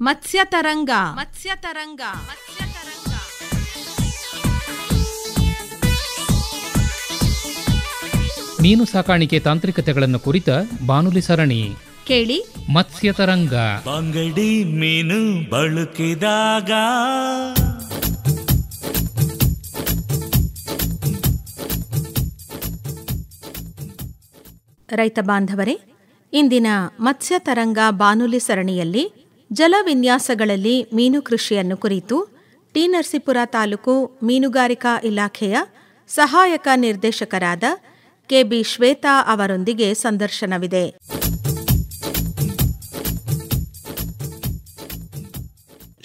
ಮತ್ಸ್ಯತರಂಗ. ಮೀನು ಸಾಕಾಣಿಕೆ ತಾಂತ್ರಿಕತೆಗಳನ್ನು ಕುರಿತ ಬಾನುಲಿ ಸರಣಿ ಕೇಳಿ. ಮತ್ಸ್ಯತರಂಗ. ಬಂಗಡಿ ಮೀನು ಬಳಕಿದಾಗ ರೈತ ಬಾಂಧವರೇ, ಇಂದಿನ ಮತ್ಸ್ಯತರಂಗ ಬಾನುಲಿ ಸರಣಿಯಲ್ಲಿ ಜಲವಿನ್ಯಾಸಗಳಲ್ಲಿ ಮೀನು ಕೃಷಿಯನ್ನು ಕುರಿತು ಟಿ. ನರಸೀಪುರ ತಾಲೂಕು ಮೀನುಗಾರಿಕಾ ಇಲಾಖೆಯ ಸಹಾಯಕ ನಿರ್ದೇಶಕರಾದ ಕೆ.ಬಿ. ಶ್ವೇತಾ ಅವರೊಂದಿಗೆ ಸಂದರ್ಶನವಿದೆ.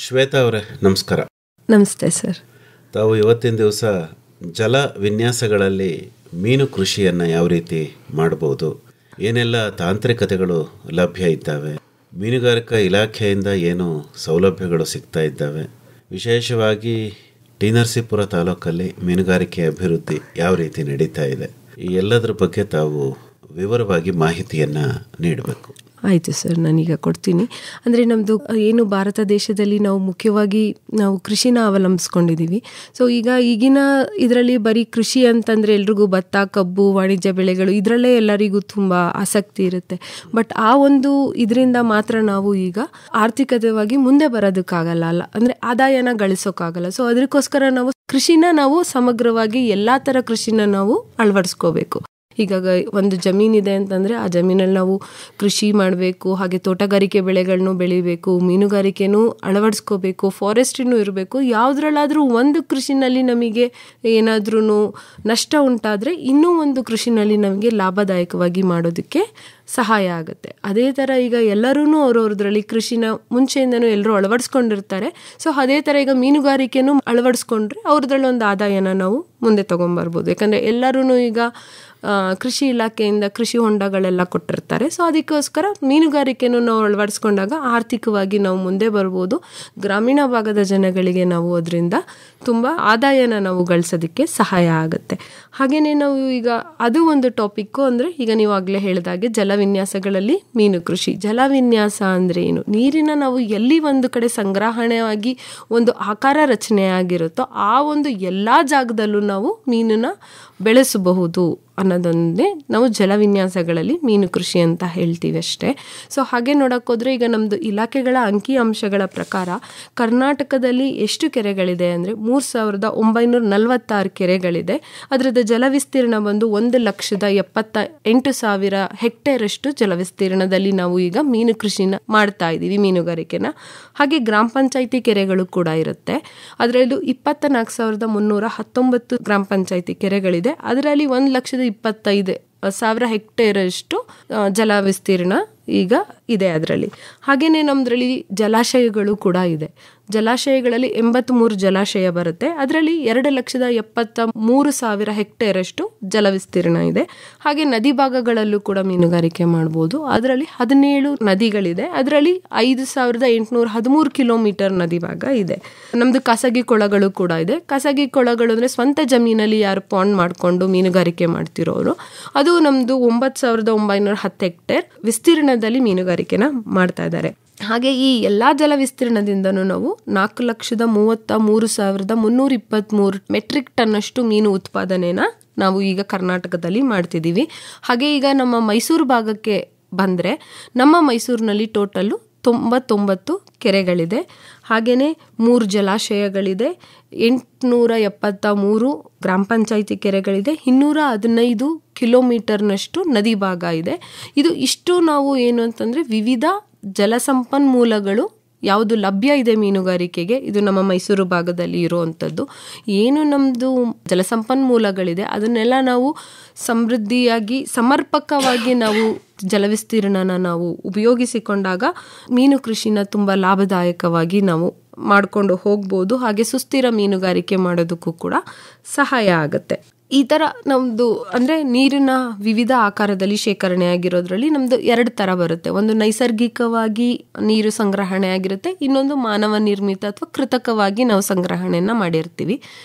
ಶ್ವೇತಾ ಅವರೇ, ನಮಸ್ಕಾರ. ನಮಸ್ತೆ ಸರ್. ತಾವು ಇವತ್ತಿನ ದಿವಸ ಜಲ ವಿನ್ಯಾಸಗಳಲ್ಲಿ ಮೀನು ಕೃಷಿಯನ್ನು ಯಾವ ರೀತಿ ಮಾಡಬಹುದು, ಏನೆಲ್ಲ ತಾಂತ್ರಿಕತೆಗಳು ಲಭ್ಯ ಇದ್ದಾವೆ, ಮೀನುಗಾರಿಕಾ ಇಲಾಖೆಯಿಂದ ಏನು ಸೌಲಭ್ಯಗಳು ಸಿಗ್ತಾ ಇದ್ದಾವೆ, ವಿಶೇಷವಾಗಿ ಟಿ. ನರಸೀಪುರ ತಾಲೂಕಲ್ಲಿ ಮೀನುಗಾರಿಕೆ ಅಭಿವೃದ್ಧಿ ಯಾವ ರೀತಿ ನಡೀತಾ ಇದೆ, ಈ ಎಲ್ಲದರ ಬಗ್ಗೆ ತಾವು ವಿವರವಾಗಿ ಮಾಹಿತಿಯನ್ನು ನೀಡಬೇಕು. ಆಯಿತು ಸರ್, ನಾನೀಗ ಕೊಡ್ತೀನಿ. ಅಂದರೆ ನಮ್ಮದು ಏನು ಭಾರತ ದೇಶದಲ್ಲಿ ನಾವು ಮುಖ್ಯವಾಗಿ ನಾವು ಕೃಷಿನ ಅವಲಂಬಿಸ್ಕೊಂಡಿದ್ದೀವಿ. ಸೊ ಈಗಿನ ಇದರಲ್ಲಿ ಬರೀ ಕೃಷಿ ಅಂತಂದರೆ ಎಲ್ರಿಗೂ ಭತ್ತ, ಕಬ್ಬು, ವಾಣಿಜ್ಯ ಬೆಳೆಗಳು ಇದರಲ್ಲೇ ಎಲ್ಲರಿಗೂ ತುಂಬ ಆಸಕ್ತಿ ಇರುತ್ತೆ. ಬಟ್ ಆ ಒಂದು ಇದರಿಂದ ಮಾತ್ರ ನಾವು ಈಗ ಆರ್ಥಿಕತೆಯಾಗಿ ಮುಂದೆ ಬರೋದಕ್ಕಾಗಲ್ಲ, ಅಂದರೆ ಆದಾಯನ ಗಳಿಸೋಕ್ಕಾಗಲ್ಲ. ಸೊ ಅದಕ್ಕೋಸ್ಕರ ನಾವು ಕೃಷಿನ ನಾವು ಸಮಗ್ರವಾಗಿ ಎಲ್ಲ ಥರ ಕೃಷಿನ ನಾವು ಅಳವಡಿಸ್ಕೋಬೇಕು. ಈಗ ಒಂದು ಜಮೀನಿದೆ ಅಂತಂದರೆ ಆ ಜಮೀನಲ್ಲಿ ನಾವು ಕೃಷಿ ಮಾಡಬೇಕು, ಹಾಗೆ ತೋಟಗಾರಿಕೆ ಬೆಳೆಗಳನ್ನು ಬೆಳಿಬೇಕು, ಮೀನುಗಾರಿಕೆನೂ ಅಳವಡಿಸ್ಕೋಬೇಕು, ಫಾರೆಸ್ಟ್ರಿನೂ ಇರಬೇಕು. ಯಾವುದ್ರಲ್ಲಾದರೂ ಒಂದು ಕೃಷಿನಲ್ಲಿ ನಮಗೆ ಏನಾದ್ರೂ ನಷ್ಟ ಉಂಟಾದರೆ ಇನ್ನೂ ಒಂದು ಕೃಷಿನಲ್ಲಿ ನಮಗೆ ಲಾಭದಾಯಕವಾಗಿ ಮಾಡೋದಕ್ಕೆ ಸಹಾಯ ಆಗುತ್ತೆ. ಅದೇ ಥರ ಈಗ ಎಲ್ಲರೂ ಅವ್ರವ್ರದ್ರಲ್ಲಿ ಕೃಷಿನ ಮುಂಚೆಯಿಂದನೂ ಎಲ್ಲರೂ ಅಳವಡಿಸ್ಕೊಂಡಿರ್ತಾರೆ. ಸೊ ಅದೇ ಥರ ಈಗ ಮೀನುಗಾರಿಕೆನೂ ಅಳವಡಿಸ್ಕೊಂಡ್ರೆ ಅವ್ರದ್ರಲ್ಲಿ ಒಂದು ಆದಾಯನ ನಾವು ಮುಂದೆ ತೊಗೊಂಬರ್ಬೋದು. ಯಾಕಂದರೆ ಎಲ್ಲರೂ ಈಗ ಕೃಷಿ ಇಲಾಖೆಯಿಂದ ಕೃಷಿ ಹೊಂಡಗಳೆಲ್ಲ ಕೊಟ್ಟಿರ್ತಾರೆ. ಸೊ ಅದಕ್ಕೋಸ್ಕರ ಮೀನುಗಾರಿಕೆನೂ ನಾವು ಅಳವಡಿಸ್ಕೊಂಡಾಗ ಆರ್ಥಿಕವಾಗಿ ನಾವು ಮುಂದೆ ಬರ್ಬೋದು. ಗ್ರಾಮೀಣ ಭಾಗದ ಜನಗಳಿಗೆ ನಾವು ಅದರಿಂದ ತುಂಬ ಆದಾಯನ ನಾವು ಗಳಿಸೋದಕ್ಕೆ ಸಹಾಯ ಆಗುತ್ತೆ. ಹಾಗೆಯೇ ನಾವು ಈಗ ಅದು ಒಂದು ಟಾಪಿಕ್ಕು. ಅಂದರೆ ಈಗ ನೀವು ಆಗಲೇ ಹೇಳಿದಾಗೆ ಜಲವಿನ್ಯಾಸಗಳಲ್ಲಿ ಮೀನು ಕೃಷಿ. ಜಲವಿನ್ಯಾಸ ಅಂದರೆ ಏನು? ನೀರಿನ ನಾವು ಎಲ್ಲಿ ಒಂದು ಕಡೆ ಸಂಗ್ರಹಣೆಯಾಗಿ ಒಂದು ಆಕಾರ ರಚನೆ ಆಗಿರುತ್ತೋ ಆ ಒಂದು ಎಲ್ಲ ಜಾಗದಲ್ಲೂ ನಾವು ಮೀನನ್ನ ಬೆಳೆಸಬಹುದು ಅನ್ನೋದೊಂದೇ ನಾವು ಜಲವಿನ್ಯಾಸಗಳಲ್ಲಿ ಮೀನು ಕೃಷಿ ಅಂತ ಹೇಳ್ತೀವಿ ಅಷ್ಟೇ. ಸೊ ಹಾಗೆ ನೋಡೋಕ್ಕೋದ್ರೆ ಈಗ ನಮ್ಮದು ಇಲಾಖೆಗಳ ಅಂಕಿ ಅಂಶಗಳ ಪ್ರಕಾರ ಕರ್ನಾಟಕದಲ್ಲಿ ಎಷ್ಟು ಕೆರೆಗಳಿದೆ ಅಂದರೆ 3946 ಕೆರೆಗಳಿದೆ. ಅದರದ್ದು ಜಲವಿಸ್ತೀರ್ಣ ಬಂದು 1,78,000 ಹೆಕ್ಟೇರಷ್ಟು ಜಲವಿಸ್ತೀರ್ಣದಲ್ಲಿ ನಾವು ಈಗ ಮೀನು ಕೃಷಿನ ಮಾಡ್ತಾ ಇದ್ದೀವಿ, ಮೀನುಗಾರಿಕೆನ. ಹಾಗೆ ಗ್ರಾಮ ಪಂಚಾಯಿತಿ ಕೆರೆಗಳು ಕೂಡ ಇರುತ್ತೆ. ಅದರಲ್ಲೂ 24,319 ಗ್ರಾಮ ಪಂಚಾಯಿತಿ ಕೆರೆಗಳಿದೆ. ಅದರಲ್ಲಿ 1,25,000 ಹೆಕ್ಟೇರಷ್ಟು ಜಲ ವಿಸ್ತೀರ್ಣ ಈಗ ಇದೆ ಅದರಲ್ಲಿ. ಹಾಗೆಯೇ ನಮ್ಮದ್ರಲ್ಲಿ ಜಲಾಶಯಗಳು ಕೂಡ ಇದೆ. ಜಲಾಶಯಗಳಲ್ಲಿ 83 ಜಲಾಶಯ ಬರುತ್ತೆ. ಅದರಲ್ಲಿ 2,73,000 ಹೆಕ್ಟೇರಷ್ಟು ಜಲ ವಿಸ್ತೀರ್ಣ ಇದೆ. ಹಾಗೆ ನದಿ ಭಾಗಗಳಲ್ಲೂ ಕೂಡ ಮೀನುಗಾರಿಕೆ ಮಾಡ್ಬೋದು. ಅದರಲ್ಲಿ 17 ನದಿಗಳಿದೆ. ಅದರಲ್ಲಿ 5,813 ಕಿಲೋಮೀಟರ್ ನದಿ ಭಾಗ ಇದೆ. ನಮ್ಮದು ಖಾಸಗಿ ಕೊಳಗಳು ಕೂಡ ಇದೆ. ಖಾಸಗಿ ಕೊಳಗಳು ಅಂದರೆ ಸ್ವಂತ ಜಮೀನಲ್ಲಿ ಯಾರು ಪಾಂಡ್ ಮಾಡಿಕೊಂಡು ಮೀನುಗಾರಿಕೆ ಮಾಡ್ತಿರೋರು, ಅದು ನಮ್ಮದು 9,910 ಹೆಕ್ಟೇರ್ ವಿಸ್ತೀರ್ಣದಲ್ಲಿ ಮೀನುಗಾರಿಕೆನ ಮಾಡ್ತಾ ಇದ್ದಾರೆ. ಹಾಗೆ ಈ ಎಲ್ಲ ಜಲ ವಿಸ್ತೀರ್ಣದಿಂದನೂ ನಾವು 4,33,323 ಮೆಟ್ರಿಕ್ ಟನ್ನಷ್ಟು ಮೀನು ಉತ್ಪಾದನೆನ ನಾವು ಈಗ ಕರ್ನಾಟಕದಲ್ಲಿ ಮಾಡ್ತಿದ್ದೀವಿ. ಹಾಗೆ ಈಗ ನಮ್ಮ ಮೈಸೂರು ಭಾಗಕ್ಕೆ ಬಂದರೆ ನಮ್ಮ ಮೈಸೂರಿನಲ್ಲಿ ಟೋಟಲ್ಲು 99 ಕೆರೆಗಳಿದೆ. ಹಾಗೆಯೇ 3 ಜಲಾಶಯಗಳಿದೆ, 873 ಗ್ರಾಮ ಪಂಚಾಯಿತಿ ಕೆರೆಗಳಿದೆ, 215 ಕಿಲೋಮೀಟರ್ನಷ್ಟು ನದಿ ಭಾಗ ಇದೆ. ಇದು ಇಷ್ಟು ನಾವು ಏನು ಅಂತಂದರೆ ವಿವಿಧ ಜಲಸಂಪನ್ಮೂಲಗಳು ಯಾವುದು ಲಭ್ಯ ಇದೆ ಮೀನುಗಾರಿಕೆಗೆ, ಇದು ನಮ್ಮ ಮೈಸೂರು ಭಾಗದಲ್ಲಿ ಇರುವಂಥದ್ದು. ಏನು ನಮ್ಮದು ಜಲಸಂಪನ್ಮೂಲಗಳಿದೆ ಅದನ್ನೆಲ್ಲ ನಾವು ಸಮೃದ್ಧಿಯಾಗಿ ಸಮರ್ಪಕವಾಗಿ ನಾವು ಜಲವಿಸ್ತೀರ್ಣನ ನಾವು ಉಪಯೋಗಿಸಿಕೊಂಡಾಗ ಮೀನು ಕೃಷಿನ ತುಂಬ ಲಾಭದಾಯಕವಾಗಿ ನಾವು ಮಾಡಿಕೊಂಡು ಹೋಗ್ಬೋದು. ಹಾಗೆ ಸುಸ್ಥಿರ ಮೀನುಗಾರಿಕೆ ಮಾಡೋದಕ್ಕೂ ಕೂಡ ಸಹಾಯ ಆಗುತ್ತೆ. ಈ ಥರ ನಮ್ಮದು ಅಂದರೆ ನೀರಿನ ವಿವಿಧ ಆಕಾರದಲ್ಲಿ ಶೇಖರಣೆ ಆಗಿರೋದ್ರಲ್ಲಿ ನಮ್ಮದು 2 ಥರ ಬರುತ್ತೆ. ಒಂದು ನೈಸರ್ಗಿಕವಾಗಿ ನೀರು ಸಂಗ್ರಹಣೆ ಆಗಿರುತ್ತೆ, ಇನ್ನೊಂದು ಮಾನವ ನಿರ್ಮಿತ ಅಥವಾ ಕೃತಕವಾಗಿ ನಾವು ಸಂಗ್ರಹಣೆಯನ್ನು ಮಾಡಿರ್ತೀವಿ.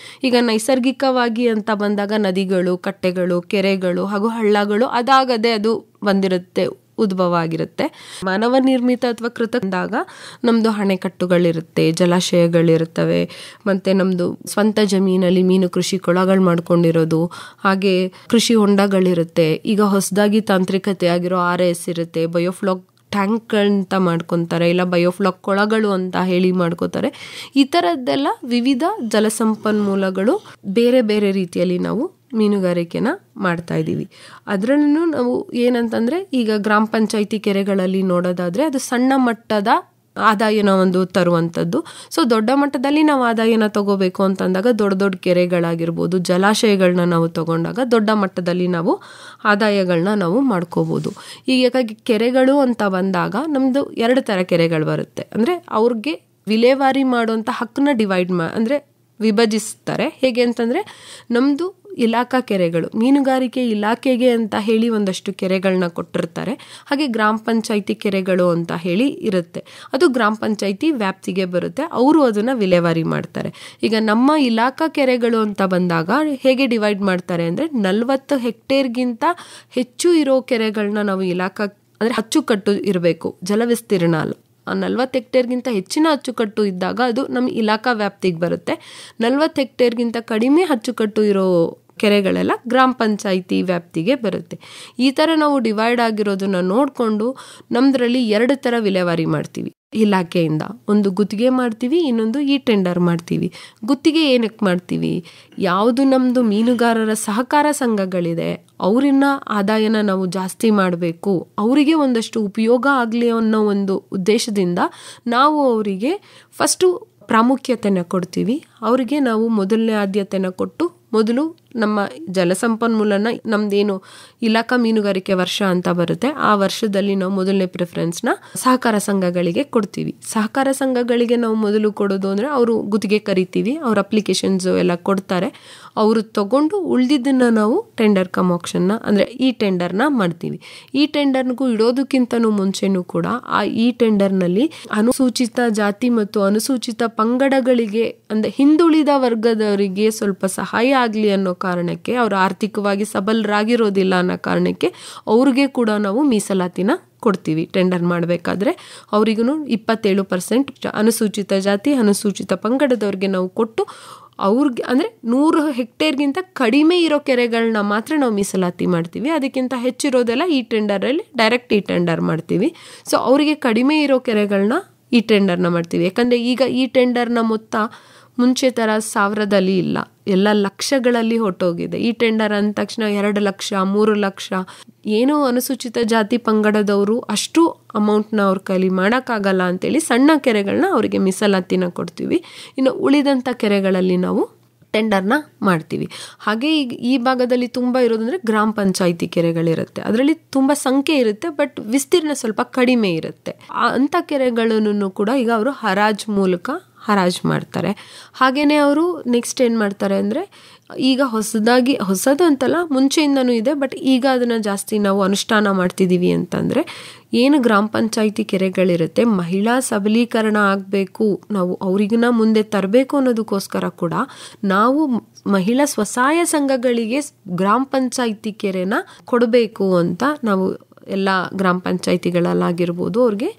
ಈಗ ನೈಸರ್ಗಿಕವಾಗಿ ಅಂತ ಬಂದಾಗ ನದಿಗಳು, ಕಟ್ಟೆಗಳು, ಕೆರೆಗಳು ಹಾಗೂ ಹಳ್ಳಗಳು ಅದಾಗದೆ ಅದು ಬಂದಿರುತ್ತೆ. ಉದ್ಭವ ಆಗಿರುತ್ತೆ. ಮಾನವ ನಿರ್ಮಿತ ಅಥವಾ ಕೃತ ಅಂದಾಗ ನಮ್ಮದು ಅಣೆಕಟ್ಟುಗಳಿರುತ್ತೆ, ಜಲಾಶಯಗಳಿರ್ತವೆ, ಮತ್ತು ನಮ್ಮದು ಸ್ವಂತ ಜಮೀನಲ್ಲಿ ಮೀನು ಕೃಷಿ ಕೊಳಗಳು ಮಾಡ್ಕೊಂಡಿರೋದು, ಹಾಗೆ ಕೃಷಿ ಹೊಂಡಗಳಿರುತ್ತೆ. ಈಗ ಹೊಸದಾಗಿ ತಾಂತ್ರಿಕತೆ ಆಗಿರೋ RS ಇರುತ್ತೆ, ಬಯೋಫ್ಲಾಕ್ ಟ್ಯಾಂಕ್ ಅಂತ ಮಾಡ್ಕೊತಾರೆ, ಇಲ್ಲ ಬಯೋಫ್ಲಾಕ್ ಕೊಳಗಳು ಅಂತ ಹೇಳಿ ಮಾಡ್ಕೋತಾರೆ. ಈ ಥರದ್ದೆಲ್ಲ ವಿವಿಧ ಜಲಸಂಪನ್ಮೂಲಗಳು ಬೇರೆ ಬೇರೆ ರೀತಿಯಲ್ಲಿ ನಾವು ಮೀನುಗಾರಿಕೆನ ಮಾಡ್ತಾ ಇದ್ದೀವಿ. ಅದರಲ್ಲೂ ನಾವು ಏನಂತಂದರೆ, ಈಗ ಗ್ರಾಮ ಪಂಚಾಯಿತಿ ಕೆರೆಗಳಲ್ಲಿ ನೋಡೋದಾದರೆ ಅದು ಸಣ್ಣ ಮಟ್ಟದ ಆದಾಯನ ಒಂದು ತರುವಂಥದ್ದು. ಸೊ ದೊಡ್ಡ ಮಟ್ಟದಲ್ಲಿ ನಾವು ಆದಾಯನ ತಗೋಬೇಕು ಅಂತಂದಾಗ ದೊಡ್ಡ ದೊಡ್ಡ ಕೆರೆಗಳಾಗಿರ್ಬೋದು, ಜಲಾಶಯಗಳನ್ನ ನಾವು ತಗೊಂಡಾಗ ದೊಡ್ಡ ಮಟ್ಟದಲ್ಲಿ ನಾವು ಆದಾಯಗಳನ್ನ ನಾವು ಮಾಡ್ಕೋಬೋದು. ಈಗ ಕೆರೆಗಳು ಅಂತ ಬಂದಾಗ ನಮ್ಮದು 2 ಥರ ಕೆರೆಗಳು ಬರುತ್ತೆ. ಅಂದರೆ ಅವ್ರಿಗೆ ವಿಲೇವಾರಿ ಮಾಡುವಂಥ ಹಕ್ಕನ್ನ ಅಂದರೆ ವಿಭಜಿಸ್ತಾರೆ. ಹೇಗೆ ಅಂತಂದರೆ, ನಮ್ಮದು ಇಲಾಖಾ ಕೆರೆಗಳು, ಮೀನುಗಾರಿಕೆ ಇಲಾಖೆಗೆ ಅಂತ ಹೇಳಿ ಒಂದಷ್ಟು ಕೆರೆಗಳನ್ನ ಕೊಟ್ಟಿರ್ತಾರೆ. ಹಾಗೆ ಗ್ರಾಮ ಪಂಚಾಯಿತಿ ಕೆರೆಗಳು ಅಂತ ಹೇಳಿ ಇರುತ್ತೆ, ಅದು ಗ್ರಾಮ ಪಂಚಾಯಿತಿ ವ್ಯಾಪ್ತಿಗೆ ಬರುತ್ತೆ, ಅವರು ಅದನ್ನು ವಿಲೇವಾರಿ ಮಾಡ್ತಾರೆ. ಈಗ ನಮ್ಮ ಇಲಾಖಾ ಕೆರೆಗಳು ಅಂತ ಬಂದಾಗ ಹೇಗೆ ಡಿವೈಡ್ ಮಾಡ್ತಾರೆ ಅಂದರೆ, 40 ಹೆಕ್ಟೇರ್ಗಿಂತ ಹೆಚ್ಚು ಇರೋ ಕೆರೆಗಳನ್ನ ನಾವು ಇಲಾಖಾ ಅಂದರೆ ಅಚ್ಚುಕಟ್ಟು ಇರಬೇಕು, ಜಲವಿಸ್ತೀರ್ಣ ಅಲ್ಲ. 40 ಹೆಕ್ಟೇರ್ಗಿಂತ ಹೆಚ್ಚಿನ ಅಚ್ಚುಕಟ್ಟು ಇದ್ದಾಗ ಅದು ನಮ್ಮ ಇಲಾಖಾ ವ್ಯಾಪ್ತಿಗೆ ಬರುತ್ತೆ. 40 ಹೆಕ್ಟೇರ್ಗಿಂತ ಕಡಿಮೆ ಅಚ್ಚುಕಟ್ಟು ಇರೋ ಕೆರೆಗಳೆಲ್ಲ ಗ್ರಾಮ ಪಂಚಾಯಿತಿ ವ್ಯಾಪ್ತಿಗೆ ಬರುತ್ತೆ. ಈ ಥರ ನಾವು ಡಿವೈಡ್ ಆಗಿರೋದನ್ನ ನೋಡಿಕೊಂಡು ನಮ್ಮದ್ರಲ್ಲಿ 2 ಥರ ವಿಲೇವಾರಿ ಮಾಡ್ತೀವಿ ಇಲಾಖೆಯಿಂದ. ಒಂದು ಗುತ್ತಿಗೆ ಮಾಡ್ತೀವಿ, ಇನ್ನೊಂದು ಟೆಂಡರ್ ಮಾಡ್ತೀವಿ. ಗುತ್ತಿಗೆ ಏನಕ್ಕೆ ಮಾಡ್ತೀವಿ, ಯಾವುದು ನಮ್ಮದು ಮೀನುಗಾರರ ಸಹಕಾರ ಸಂಘಗಳಿದೆ ಅವರನ್ನ ಆದಾಯನ ನಾವು ಜಾಸ್ತಿ ಮಾಡಬೇಕು, ಅವರಿಗೆ ಒಂದಷ್ಟು ಉಪಯೋಗ ಆಗಲಿ ಅನ್ನೋ ಒಂದು ಉದ್ದೇಶದಿಂದ ನಾವು ಅವರಿಗೆ ಫಸ್ಟು ಪ್ರಾಮುಖ್ಯತೆನ ಕೊಡ್ತೀವಿ. ಅವರಿಗೆ ನಾವು ಮೊದಲನೇ ಆದ್ಯತೆನ ಕೊಟ್ಟು ಮೊದಲು ನಮ್ಮ ಜಲಸಂಪನ್ಮೂಲನ, ನಮ್ದೇನು ಇಲಾಖಾ ಮೀನುಗಾರಿಕೆ ವರ್ಷ ಅಂತ ಬರುತ್ತೆ, ಆ ವರ್ಷದಲ್ಲಿ ನಾವು ಮೊದಲನೇ ಪ್ರಿಫರೆನ್ಸ್ನ ಸಹಕಾರ ಸಂಘಗಳಿಗೆ ಕೊಡ್ತೀವಿ. ಸಹಕಾರ ಸಂಘಗಳಿಗೆ ನಾವು ಮೊದಲು ಕೊಡೋದು ಅಂದರೆ, ಅವರು ಗುತ್ತಿಗೆ ಕರಿತೀವಿ, ಅವ್ರ ಅಪ್ಲಿಕೇಶನ್ಸು ಎಲ್ಲ ಕೊಡ್ತಾರೆ, ಅವರು ತಗೊಂಡು ಉಳಿದಿದ್ದನ್ನು ನಾವು ಟೆಂಡರ್ ಕಮ್ ಆಕ್ಷನ್ನ ಅಂದರೆ ಟೆಂಡರ್ನ ಮಾಡ್ತೀವಿ. ಟೆಂಡರ್ಗೂ ಇಡೋದಕ್ಕಿಂತನೂ ಮುಂಚೆನೂ ಕೂಡ ಈ ಟೆಂಡರ್ನಲ್ಲಿ ಅನುಸೂಚಿತ ಜಾತಿ ಮತ್ತು ಅನುಸೂಚಿತ ಪಂಗಡಗಳಿಗೆ ಅಂದರೆ ಹಿಂದುಳಿದ ವರ್ಗದವರಿಗೆ ಸ್ವಲ್ಪ ಸಹಾಯ ಆಗಲಿ ಅನ್ನೋ ಕಾರಣಕ್ಕೆ, ಅವರು ಆರ್ಥಿಕವಾಗಿ ಸಬಲರಾಗಿರೋದಿಲ್ಲ ಅನ್ನೋ ಕಾರಣಕ್ಕೆ ಅವ್ರಿಗೆ ಕೂಡ ನಾವು ಮೀಸಲಾತಿನ ಕೊಡ್ತೀವಿ. ಟೆಂಡರ್ ಮಾಡಬೇಕಾದ್ರೆ ಅವರಿಗೂ 27% ಅನುಸೂಚಿತ ಜಾತಿ ಅನುಸೂಚಿತ ಪಂಗಡದವ್ರಿಗೆ ನಾವು ಕೊಟ್ಟು, ಅವ್ರಿಗೆ ಅಂದರೆ 100 ಹೆಕ್ಟೇರ್ಗಿಂತ ಕಡಿಮೆ ಇರೋ ಕೆರೆಗಳನ್ನ ಮಾತ್ರ ನಾವು ಮೀಸಲಾತಿ ಮಾಡ್ತೀವಿ. ಅದಕ್ಕಿಂತ ಹೆಚ್ಚಿರೋದೆಲ್ಲ ಟೆಂಡರಲ್ಲಿ ಡೈರೆಕ್ಟ್ ಟೆಂಡರ್ ಮಾಡ್ತೀವಿ. ಸೊ ಅವರಿಗೆ ಕಡಿಮೆ ಇರೋ ಕೆರೆಗಳನ್ನ ಟೆಂಡರ್ನ ಮಾಡ್ತೀವಿ. ಯಾಕಂದರೆ ಈಗ ಟೆಂಡರ್ನ ಮೊತ್ತ ಮುಂಚೆ ಥರ 1000ದಲ್ಲಿ ಇಲ್ಲ, ಎಲ್ಲ ಲಕ್ಷಗಳಲ್ಲಿ ಹೊಟ್ಟೋಗಿದೆ. ಟೆಂಡರ್ ಅಂದ ತಕ್ಷಣ 2 ಲಕ್ಷ 3 ಲಕ್ಷ, ಏನೋ ಅನುಸೂಚಿತ ಜಾತಿ ಪಂಗಡದವರು ಅಷ್ಟು ಅಮೌಂಟ್ನ ಅವ್ರ ಕೈಲಿ ಮಾಡೋಕ್ಕಾಗಲ್ಲ ಅಂತೇಳಿ ಸಣ್ಣ ಕೆರೆಗಳನ್ನ ಅವರಿಗೆ ಮೀಸಲಾತಿನ ಕೊಡ್ತೀವಿ. ಇನ್ನು ಉಳಿದಂಥ ಕೆರೆಗಳಲ್ಲಿ ನಾವು ಟೆಂಡರ್ನ ಮಾಡ್ತೀವಿ. ಹಾಗೆ ಈಗ ಈ ಭಾಗದಲ್ಲಿ ತುಂಬ ಇರೋದಂದರೆ ಗ್ರಾಮ ಪಂಚಾಯಿತಿ ಕೆರೆಗಳಿರುತ್ತೆ, ಅದರಲ್ಲಿ ತುಂಬ ಸಂಖ್ಯೆ ಇರುತ್ತೆ, ಬಟ್ ವಿಸ್ತೀರ್ಣ ಸ್ವಲ್ಪ ಕಡಿಮೆ ಇರುತ್ತೆ. ಅಂಥ ಕೆರೆಗಳನ್ನು ಕೂಡ ಈಗ ಅವರು ಹರಾಜು ಮೂಲಕ ಹರಾಜು ಮಾಡ್ತಾರೆ. ಹಾಗೆಯೇ ಅವರು ನೆಕ್ಸ್ಟ್ ಏನು ಮಾಡ್ತಾರೆ ಅಂದರೆ, ಈಗ ಹೊಸದು ಅಂತಲ್ಲ, ಮುಂಚೆಯಿಂದನೂ ಇದೆ, ಬಟ್ ಈಗ ಅದನ್ನು ಜಾಸ್ತಿ ನಾವು ಅನುಷ್ಠಾನ ಮಾಡ್ತಿದ್ದೀವಿ ಅಂತಂದರೆ, ಏನು ಗ್ರಾಮ ಪಂಚಾಯಿತಿ ಕೆರೆಗಳಿರುತ್ತೆ, ಮಹಿಳಾ ಸಬಲೀಕರಣ ಆಗಬೇಕು, ನಾವು ಅವ್ರಿಗನ್ನ ಮುಂದೆ ತರಬೇಕು ಅನ್ನೋದಕ್ಕೋಸ್ಕರ ಕೂಡ ನಾವು ಮಹಿಳಾ ಸ್ವಸಹಾಯ ಸಂಘಗಳಿಗೆ ಗ್ರಾಮ ಪಂಚಾಯಿತಿ ಕೆರೆನ ಕೊಡಬೇಕು ಅಂತ ನಾವು ಎಲ್ಲ ಗ್ರಾಮ ಪಂಚಾಯಿತಿಗಳಲ್ಲಾಗಿರ್ಬೋದು ಅವ್ರಿಗೆ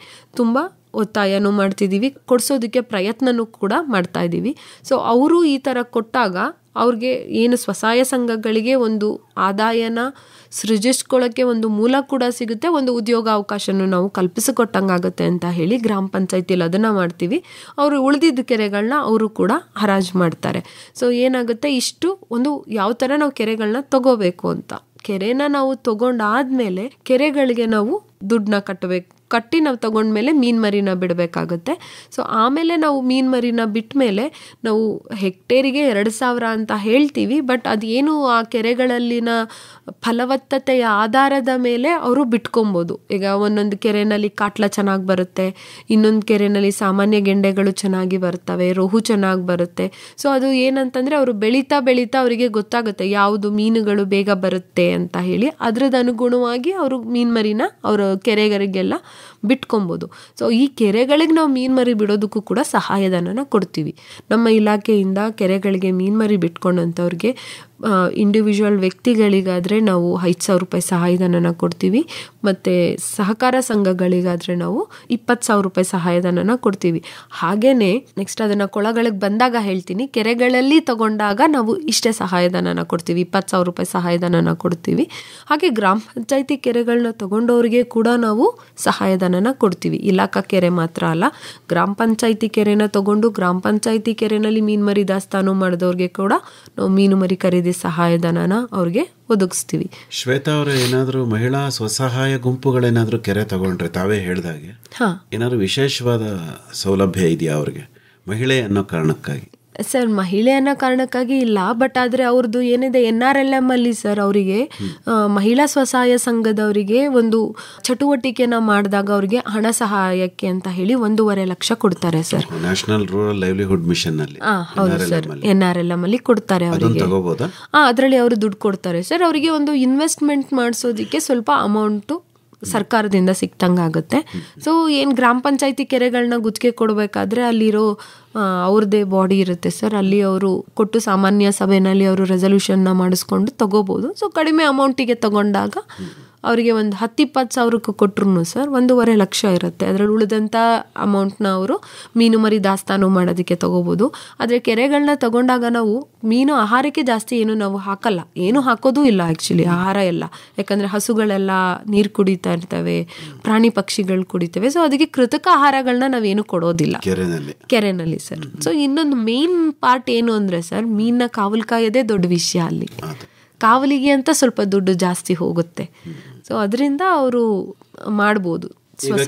ತುಂಬ ಒತ್ತಾಯನೂ ಮಾಡ್ತಿದ್ದೀವಿ, ಕೊಡಿಸೋದಕ್ಕೆ ಪ್ರಯತ್ನನೂ ಕೂಡ ಮಾಡ್ತಾ ಇದ್ದೀವಿ. ಸೊ ಅವರು ಈ ಥರ ಕೊಟ್ಟಾಗ ಅವ್ರಿಗೆ ಏನು ಸ್ವಸಹಾಯ ಸಂಘಗಳಿಗೆ ಒಂದು ಆದಾಯನ ಸೃಜಿಸ್ಕೊಳ್ಳೋಕ್ಕೆ ಒಂದು ಮೂಲ ಕೂಡ ಸಿಗುತ್ತೆ, ಒಂದು ಉದ್ಯೋಗ ಅವಕಾಶನೂ ನಾವು ಕಲ್ಪಿಸಿಕೊಟ್ಟಂಗಾಗುತ್ತೆ ಅಂತ ಹೇಳಿ ಗ್ರಾಮ ಪಂಚಾಯಿತಿಯಲ್ಲಿ ಅದನ್ನು ಮಾಡ್ತೀವಿ. ಅವರು ಉಳಿದಿದ್ದ ಕೆರೆಗಳನ್ನ ಅವರು ಕೂಡ ಹರಾಜು ಮಾಡ್ತಾರೆ. ಸೊ ಏನಾಗುತ್ತೆ, ಇಷ್ಟು ಒಂದು ಯಾವ ಥರ ನಾವು ಕೆರೆಗಳನ್ನ ತಗೋಬೇಕು ಅಂತ, ಕೆರೆನ ನಾವು ತಗೊಂಡಾದ್ಮೇಲೆ ಕೆರೆಗಳಿಗೆ ನಾವು ದುಡ್ಡನ್ನ ಕಟ್ಟಿ ನಾವು ತಗೊಂಡ್ಮೇಲೆ ಮೀನು ಮರಿನ ಬಿಡಬೇಕಾಗುತ್ತೆ. ಸೊ ಆಮೇಲೆ ನಾವು ಮೀನು ಮರಿನ ಬಿಟ್ಟ ಮೇಲೆ ನಾವು ಹೆಕ್ಟೇರಿಗೆ 2000 ಅಂತ ಹೇಳ್ತೀವಿ, ಬಟ್ ಅದೇನು ಆ ಕೆರೆಗಳಲ್ಲಿನ ಫಲವತ್ತತೆಯ ಆಧಾರದ ಮೇಲೆ ಅವರು ಬಿಟ್ಕೊಬೋದು. ಈಗ ಒಂದೊಂದು ಕೆರೆಯಲ್ಲಿ ಕಾಟ್ಲ ಚೆನ್ನಾಗಿ ಬರುತ್ತೆ, ಇನ್ನೊಂದು ಕೆರೆಯಲ್ಲಿ ಸಾಮಾನ್ಯ ಗೆಂಡೆಗಳು ಚೆನ್ನಾಗಿ ಬರ್ತವೆ, ರೋಹು ಚೆನ್ನಾಗಿ ಬರುತ್ತೆ. ಸೊ ಅದು ಏನಂತಂದರೆ ಅವರು ಬೆಳೀತಾ ಅವರಿಗೆ ಗೊತ್ತಾಗುತ್ತೆ ಯಾವುದು ಮೀನುಗಳು ಬೇಗ ಬರುತ್ತೆ ಅಂತ ಹೇಳಿ, ಅದ್ರದ್ದು ಅನುಗುಣವಾಗಿ ಅವರು ಮೀನು ಮರಿನ ಅವರ ಕೆರೆಗಳಿಗೆಲ್ಲ ಬಿಟ್ಕೊಬೋದು. ಸೊ ಈ ಕೆರೆಗಳಿಗೆ ನಾವು ಮೀನು ಮರಿ ಬಿಡೋದಕ್ಕೂ ಕೂಡ ಸಹಾಯಧನನ ಕೊಡ್ತೀವಿ. ನಮ್ಮ ಇಲಾಖೆಯಿಂದ ಕೆರೆಗಳಿಗೆ ಮೀನು ಮರಿ ಬಿಟ್ಕೊಂಡಂಥವ್ರಿಗೆ ಇಂಡಿವಿಜುವಲ್ ವ್ಯಕ್ತಿಗಳಿಗಾದರೆ ನಾವು 5,000 ರೂಪಾಯಿ ಸಹಾಯಧನನ ಕೊಡ್ತೀವಿ. ಮತ್ತು ಸಹಕಾರ ಸಂಘಗಳಿಗಾದರೆ ನಾವು 20,000 ರೂಪಾಯಿ ಸಹಾಯಧನನ ಕೊಡ್ತೀವಿ. ಹಾಗೆಯೇ ನೆಕ್ಸ್ಟ್ ಅದನ್ನು ಕೊಳಗಳಿಗೆ ಬಂದಾಗ ಹೇಳ್ತೀನಿ. ಕೆರೆಗಳಲ್ಲಿ ತಗೊಂಡಾಗ ನಾವು ಇಷ್ಟೇ ಸಹಾಯಧನನ ಕೊಡ್ತೀವಿ, 20,000 ರೂಪಾಯಿ ಸಹಾಯಧನನ ಕೊಡ್ತೀವಿ. ಹಾಗೆ ಗ್ರಾಮ ಪಂಚಾಯತಿ ಕೆರೆಗಳನ್ನ ತಗೊಂಡವ್ರಿಗೆ ಕೂಡ ನಾವು ಸಹಾಯಧನನ ಕೊಡ್ತೀವಿ. ಇಲಾಖಾ ಕೆರೆ ಮಾತ್ರ ಅಲ್ಲ, ಗ್ರಾಮ ಪಂಚಾಯತಿ ಕೆರೆನ ತಗೊಂಡು ಗ್ರಾಮ ಪಂಚಾಯತಿ ಕೆರೆನಲ್ಲಿ ಮೀನು ಮರಿ ದಾಸ್ತಾನು ಮಾಡಿದವ್ರಿಗೆ ಕೂಡ ನಾವು ಮೀನು ಮರಿ ಖರೀದಿ ಸಹಾಯಧನನ ಅವ್ರಿಗೆ ಒದಗಿಸ್ತೀವಿ. ಶ್ವೇತಾ ಅವರೇ, ಏನಾದರೂ ಮಹಿಳಾ ಸ್ವಸಹಾಯ ಗುಂಪುಗಳೇನಾದರೂ ಕೆರೆ ತಗೊಂಡ್ರೆ ತಾವೇ ಹೇಳ್ದಾಗೆ ಏನಾದರೂ ವಿಶೇಷವಾದ ಸೌಲಭ್ಯ ಇದೆಯಾ ಅವ್ರಿಗೆ, ಮಹಿಳೆ ಅನ್ನೋ ಕಾರಣಕ್ಕಾಗಿ? ಸರ್, ಮಹಿಳೆ ಅನ್ನೋ ಕಾರಣಕ್ಕಾಗಿ ಇಲ್ಲ, ಬಟ್ ಆದರೆ ಅವ್ರದ್ದು ಏನಿದೆ NRLM ಅಲ್ಲಿ ಸರ್ ಅವರಿಗೆ ಮಹಿಳಾ ಸ್ವಸಹಾಯ ಸಂಘದವರಿಗೆ ಒಂದು ಚಟುವಟಿಕೆನ ಮಾಡಿದಾಗ ಅವ್ರಿಗೆ ಹಣ ಸಹಾಯಕ್ಕೆ ಅಂತ ಹೇಳಿ 1.5 ಲಕ್ಷ ಕೊಡ್ತಾರೆ sir. National rural livelihood mission ಅಲ್ಲಿ. ಹೌದು ಸರ್, NRLM ಅಲ್ಲಿ ಕೊಡ್ತಾರೆ ಅವರಿಗೆ. ಅದರಲ್ಲಿ ಅವರು ದುಡ್ಡು ಕೊಡ್ತಾರೆ ಸರ್. ಅವರಿಗೆ ಒಂದು ಇನ್ವೆಸ್ಟ್ಮೆಂಟ್ ಮಾಡಿಸೋದಕ್ಕೆ ಸ್ವಲ್ಪ ಅಮೌಂಟು ಸರ್ಕಾರದಿಂದ ಸಿಕ್ತಂಗಾಗುತ್ತೆ. ಸೊ ಏನು ಗ್ರಾಮ ಪಂಚಾಯತಿ ಕೆರೆಗಳನ್ನ ಗುತ್ತಿಗೆ ಕೊಡಬೇಕಾದ್ರೆ ಅಲ್ಲಿರೋ ಅವ್ರದ್ದೇ ಬಾಡಿ ಇರುತ್ತೆ ಸರ್, ಅಲ್ಲಿ ಅವರು ಕೊಟ್ಟು ಸಾಮಾನ್ಯ ಸಭೆಯಲ್ಲಿ ಅವರು ರೆಸಲ್ಯೂಷನ್ನ ಮಾಡಿಸ್ಕೊಂಡು ತಗೋಬೋದು. ಸೊ ಕಡಿಮೆ ಅಮೌಂಟಿಗೆ ತಗೊಂಡಾಗ ಅವರಿಗೆ ಒಂದು 10-20 ಸಾವಿರಕ್ಕೆ ಕೊಟ್ಟರು ಸರ್ 1.5 ಲಕ್ಷ ಇರುತ್ತೆ. ಅದರಲ್ಲಿ ಉಳಿದಂಥ ಅಮೌಂಟ್ನ ಅವರು ಮೀನು ಮರಿ ದಾಸ್ತಾನು ಮಾಡೋದಕ್ಕೆ ತಗೋಬೋದು. ಆದರೆ ಕೆರೆಗಳನ್ನ ತಗೊಂಡಾಗ ನಾವು ಮೀನು ಆಹಾರಕ್ಕೆ ಜಾಸ್ತಿ ಏನು ನಾವು ಹಾಕಲ್ಲ, ಏನು ಹಾಕೋದು ಇಲ್ಲ ಆ್ಯಕ್ಚುಲಿ ಆಹಾರ ಎಲ್ಲ. ಯಾಕಂದರೆ ಹಸುಗಳೆಲ್ಲ ನೀರು ಕುಡಿತಾ ಇರ್ತವೆ, ಪ್ರಾಣಿ ಪಕ್ಷಿಗಳು ಕುಡಿತವೆ. ಸೊ ಅದಕ್ಕೆ ಕೃತಕ ಆಹಾರಗಳನ್ನ ನಾವೇನು ಕೊಡೋದಿಲ್ಲ ಕೆರೆನಲ್ಲಿ ಸರ್. ಸೊ ಇನ್ನೊಂದು ಮೇನ್ ಪಾರ್ಟ್ ಏನು ಅಂದರೆ ಸರ್, ಮೀನನ್ನ ಕಾವಲು ಕಾಯೋದೇ ದೊಡ್ಡ ವಿಷಯ. ಅಲ್ಲಿ ಕಾವಲಿಗೆ ಅಂತ ಸ್ವಲ್ಪ ದುಡ್ಡು ಜಾಸ್ತಿ ಹೋಗುತ್ತೆ. ಸೊ ಅದರಿಂದ ಅವರು ಮಾಡ್ಬೋದು.